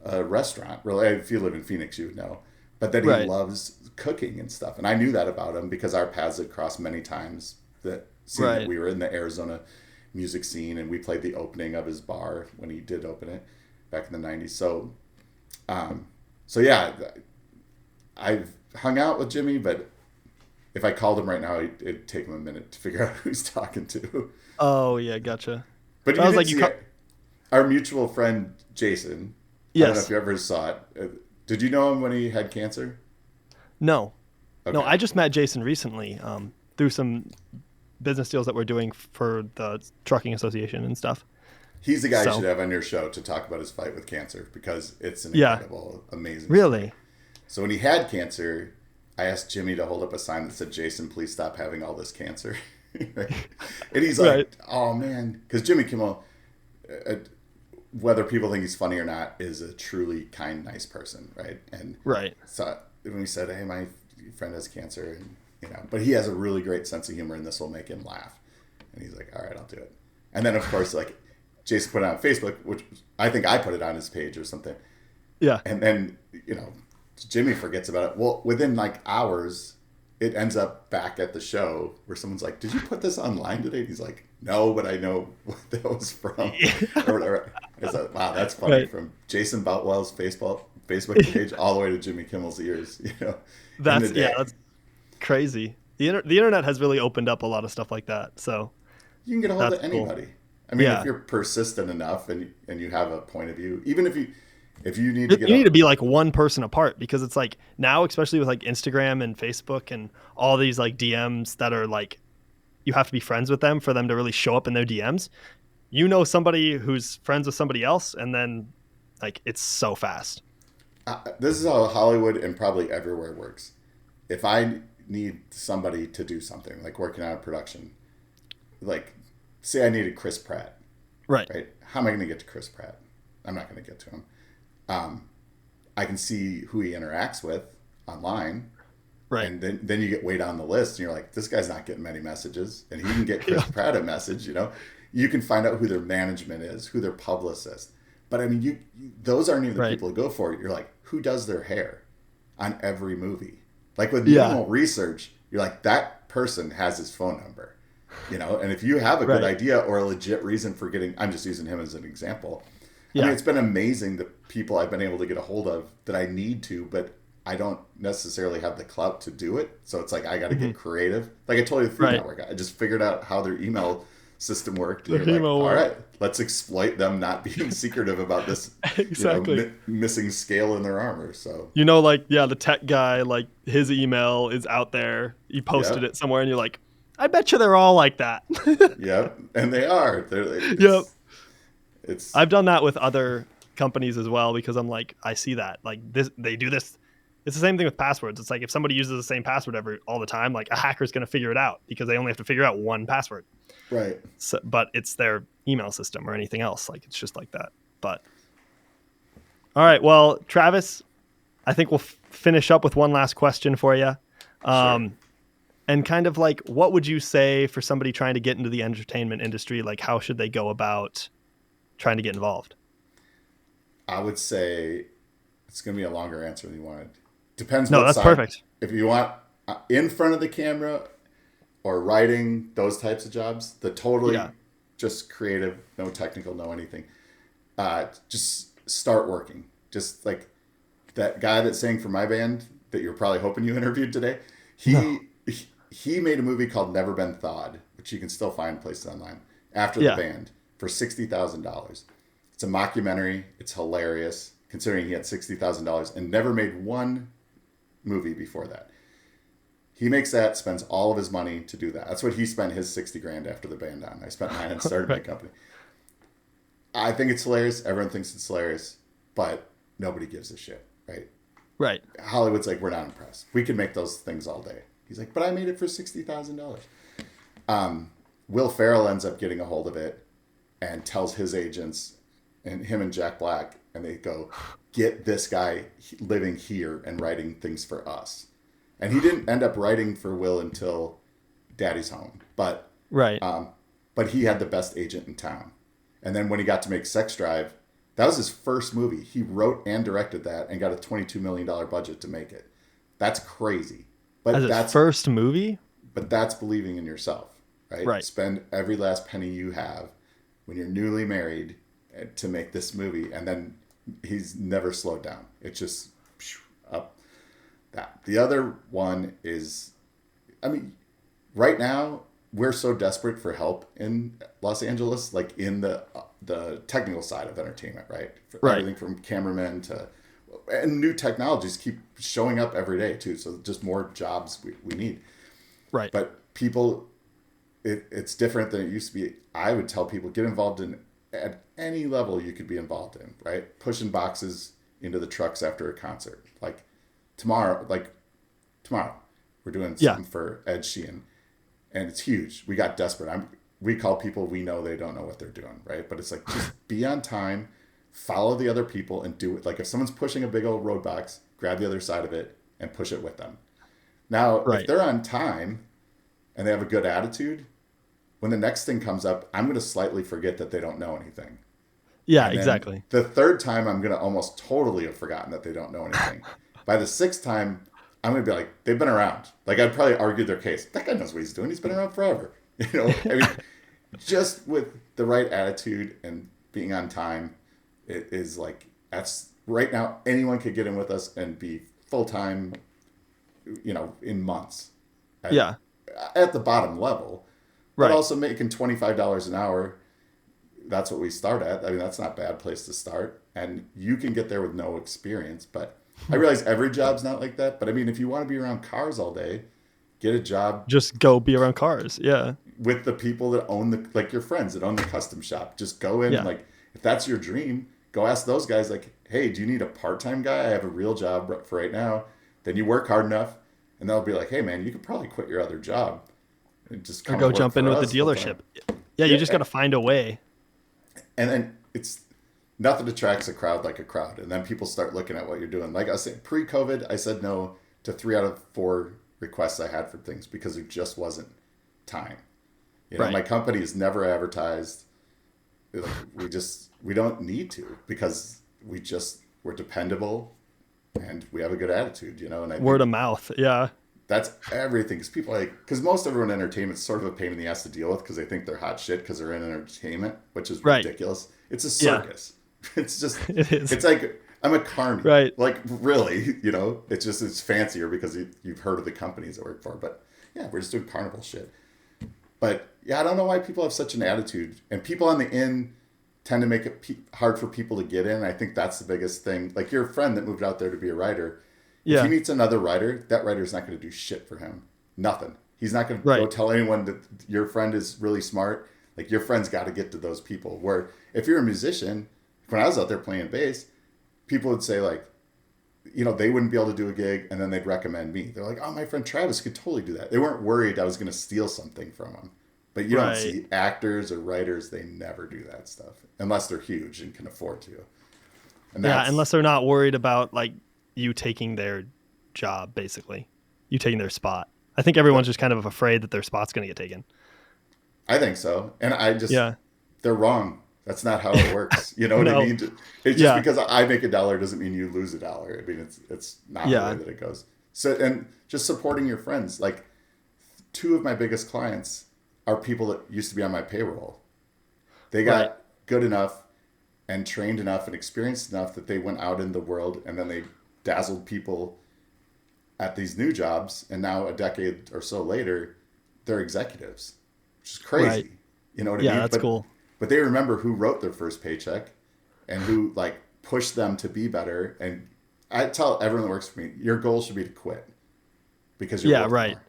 a restaurant? Really, if you live in Phoenix, you would know. But that he Right. loves cooking and stuff. And I knew that about him because our paths had crossed many times, that seeing Right. that we were in the Arizona music scene and we played the opening of his bar when he did open it back in the 90s. So yeah, I've hung out with Jimmy, but if I called him right now, it'd take him a minute to figure out who he's talking to. Oh yeah, gotcha. But I was like, our mutual friend Jason. I don't know Yes. if you ever saw it. Did you know him when he had cancer? No. No, Okay. I just met Jason recently through some business deals that we're doing for the trucking association and stuff. He's the guy you So- should have on your show to talk about his fight with cancer because it's an Yeah. incredible, amazing. Really? So when he had cancer, I asked Jimmy to hold up a sign that said, "Jason, please stop having all this cancer." Right? And he's like, Right. "Oh man," because Jimmy Kimmel, whether people think he's funny or not, is a truly kind, nice person, right? And Right. so when we said, "Hey, my friend has cancer," and but he has a really great sense of humor, and this will make him laugh. And he's like, "All right, I'll do it." And then of course, like Jason put it on Facebook, which I think I put it on his page or something. Yeah. And then, Jimmy forgets about it. Well, within like hours, it ends up back at the show where someone's like, "Did you put this online today?" And he's like, "No, but I know what that was from." Or whatever. It's like, wow, that's funny. Right. From Jason Boutwell's Facebook page all the way to Jimmy Kimmel's ears, in That's the day. that's crazy. The internet has really opened up a lot of stuff like that. So You can get a hold of That's cool. anybody. I mean, Yeah. if you're persistent enough and you have a point of view, even if you need to you get need to be like one person apart, because it's like now, especially with like Instagram and Facebook and all these like DMs that are like, you have to be friends with them for them to really show up in their DMs. You know somebody who's friends with somebody else, and then like it's so fast. This is how Hollywood and probably everywhere works. If I need somebody to do something, like working on a production, like say I needed Chris Pratt, Right. right? How am I going to get to Chris Pratt? I'm not going to get to him. I can see who he interacts with online, Right. and then you get way down the list, and you're like, this guy's not getting many messages, and he can get Chris Pratt a message. You can find out who their management is, who their publicist. But I mean, those aren't even the Right. people to go for. You're like, who does their hair on every movie? Like with Yeah. minimal research, you're like, that person has his phone number. And if you have a good Right. idea or a legit reason for getting, I'm just using him as an example. I Yeah. mean, it's been amazing the people I've been able to get a hold of that I need to, but I don't necessarily have the clout to do it. So it's like, I got to get creative. Like I told you, the Food Right. Network, I just figured out how their email system worked. And Their you're like, email all work. right, let's exploit them not being secretive about this Exactly. missing scale in their armor. So Like, yeah, the tech guy, like his email is out there. He posted Yeah. it somewhere, and you're like, I bet you they're all like that. yeah, and they are. Yep. It's I've done that with other companies as well, because I'm like, I see that like this, they do this. It's the same thing with passwords. It's like if somebody uses the same password all the time, like a hacker's going to figure it out because they only have to figure out one password. right. So, but it's their email system or anything else. Like it's just like that. But all right, well, Travis, I think we'll finish up with one last question for you. Sure. And kind of like, what would you say for somebody trying to get into the entertainment industry? Like, how should they go about trying to get involved? I would say it's going to be a longer answer than you wanted. Depends. No, what that's side. perfect. If you want in front of the camera or writing, those types of jobs, the totally Yeah. just creative, no technical, no anything. Just start working. Just like that guy that sang for my band that you're probably hoping you interviewed today. He made a movie called Never Been Thawed, which you can still find places online, after Yeah. the band for $60,000. It's a mockumentary. It's hilarious, considering he had $60,000 and never made one movie before that. He makes that, spends all of his money to do that. That's what he spent his 60 grand after the band on. I spent mine and started my company. I think it's hilarious. Everyone thinks it's hilarious, but nobody gives a shit, right? Right. Hollywood's like, we're not impressed. We can make those things all day. He's like, but I made it for $60,000. Will Ferrell ends up getting a hold of it and tells his agents and him and Jack Black, and they go, get this guy living here and writing things for us. And he didn't end up writing for Will until Daddy's Home, but Right. But he had the best agent in town. And then when he got to make Sex Drive, that was his first movie. He wrote and directed that and got a $22 million budget to make it. That's crazy. But As his first movie? But that's believing in yourself, right? Right. Spend every last penny you have when you're newly married to make this movie. And then he's never slowed down. It's just up. That. The other one is, I mean, right now, we're so desperate for help in Los Angeles, like in the technical side of entertainment, right? Right. Everything from cameramen to, and new technologies keep showing up every day too. So just more jobs we need. Right. But people, it's different than it used to be. I would tell people, get involved in at any level you could be involved in, right? Pushing boxes into the trucks after a concert. Like tomorrow, we're doing something for Ed Sheeran. And it's huge. We got desperate. We call people we know they don't know what they're doing, right? But it's like, just be on time, follow the other people, and do it. Like if someone's pushing a big old roadbox, grab the other side of it and push it with them. Now, if they're on time and they have a good attitude, when the next thing comes up, I'm going to slightly forget that they don't know anything. Yeah, exactly. The third time, I'm going to almost totally have forgotten that they don't know anything. By the sixth time, I'm going to be like, they've been around. Like, I'd probably argue their case. That guy knows what he's doing. He's been around forever. You know, I mean, just with the right attitude and being on time, it is like, that's right now, anyone could get in with us and be full-time, you know, in months. At the bottom level. But also making $25 an hour. That's what we start at. I mean, that's not a bad place to start. And you can get there with no experience, but I realize every job's not like that, but I mean, if you want to be around cars all day, get a job. Just go be around cars. Yeah. With the people that own like your friends that own the custom shop. Just go in, like, if that's your dream, go ask those guys, like, hey, do you need a part-time guy? I have a real job for right now. Then you work hard enough, and they'll be like, hey, man, you could probably quit your other job and just come or go jump in with the dealership. Yeah, you just got to find a way. And then it's nothing attracts a crowd like a crowd. And then people start looking at what you're doing. Like I was saying, pre-COVID, I said no to 3 out of 4 requests I had for things because there just wasn't time. You know, my company is never advertised. Like, we don't need to because we're dependable and we have a good attitude, you know. And word of mouth. Yeah. That's everything. Because most everyone in entertainment is sort of a pain in the ass to deal with because they think they're hot shit because they're in entertainment, which is ridiculous. It's a circus. It's just, it is. It's like, I'm a carny. Right. Like, really, you know, it's fancier because you've heard of the companies I work for. But yeah, we're just doing carnival shit. But yeah, I don't know why people have such an attitude. And people on the in tend to make it hard for people to get in. I think that's the biggest thing. Like your friend that moved out there to be a writer. If he meets another writer, that writer's not going to do shit for him. Nothing. He's not going to go tell anyone that your friend is really smart. Like, your friend's got to get to those people. Where if you're a musician, when I was out there playing bass, people would say, like, you know, they wouldn't be able to do a gig, and then they'd recommend me. They're like, oh, my friend Travis could totally do that. They weren't worried I was going to steal something from them. But you don't see actors or writers, they never do that stuff. Unless they're huge and can afford to. And unless they're not worried about, like, you taking their job, basically. You taking their spot. I think everyone's just kind of afraid that their spot's going to get taken. I think so. And I just, they're wrong. That's not how it works. You know what I mean? It's just because I make $1 doesn't mean you lose $1. I mean, it's not the way that it goes. So, and just supporting your friends. Like, 2 of my biggest clients are people that used to be on my payroll. They got good enough and trained enough and experienced enough that they went out in the world and then they dazzled people at these new jobs, and now a decade or so later, they're executives, which is crazy. You know what I mean? Yeah, that's cool. But they remember who wrote their first paycheck and who, like, pushed them to be better. And I tell everyone that works for me, your goal should be to quit because you're worth more.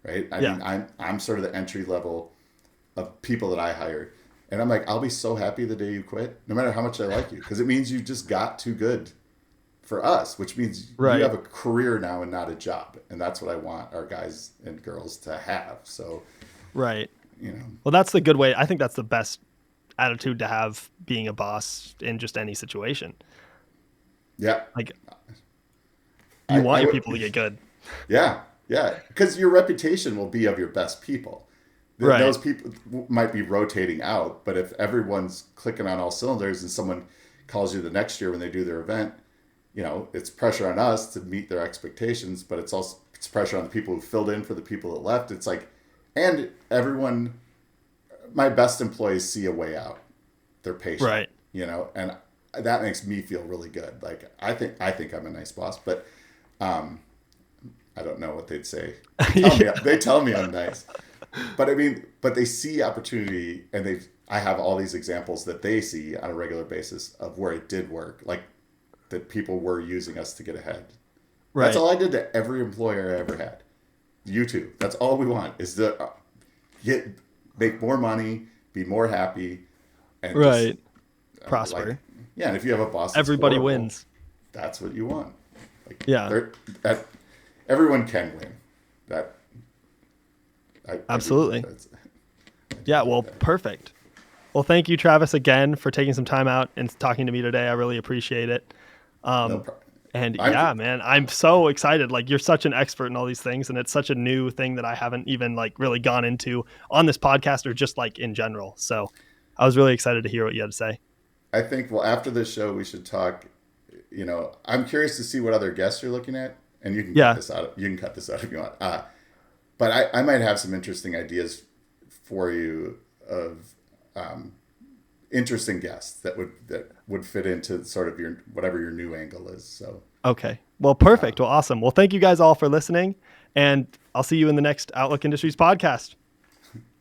right? I Yeah. mean, I'm sort of the entry level of people that I hire. And I'm like, I'll be so happy the day you quit, no matter how much I like you, because it means you just got too good for us, which means Right. you have a career now and not a job. And that's what I want our guys and girls to have. So, Right. you know, Well, that's the good way. I think that's the best attitude to have being a boss in just any situation. yeah, Like you want I your would, people to get good. yeah, yeah, because your reputation will be of your best people. Right. Those people might be rotating out, but if everyone's clicking on all cylinders and someone calls you the next year when they do their event, you know, it's pressure on us to meet their expectations, but it's pressure on the people who filled in for the people that left. It's like, and everyone, my best employees see a way out. They're patient, Right. you know, and that makes me feel really good. Like I think I'm a nice boss, but I don't know what they'd say. They tell me I'm nice. But I mean, but they see opportunity, and I have all these examples that they see on a regular basis of where it did work, like that people were using us to get ahead. Right. That's all I did to every employer I ever had. You too. That's all we want is to make more money, be more happy, and Right. just, Prosper. like, yeah, and if you have a boss, that's Everybody horrible, wins. That's what you want. Like, Yeah. everyone can win. That. Absolutely. Yeah, well, perfect. Well, thank you, Travis, again for taking some time out and talking to me today. I really appreciate it. No problem. And yeah, man, I'm so excited. Like you're such an expert in all these things, and it's such a new thing that I haven't even like really gone into on this podcast or just like in general. So I was really excited to hear what you had to say. I think, well, after this show, we should talk. You know, I'm curious to see what other guests you're looking at, and you can cut this out. You can cut this out if you want. But I might have some interesting ideas for you of interesting guests that would fit into sort of your whatever your new angle is. So Okay. Well, perfect. Well, awesome. Well, thank you guys all for listening, and I'll see you in the next Outlook Industries podcast.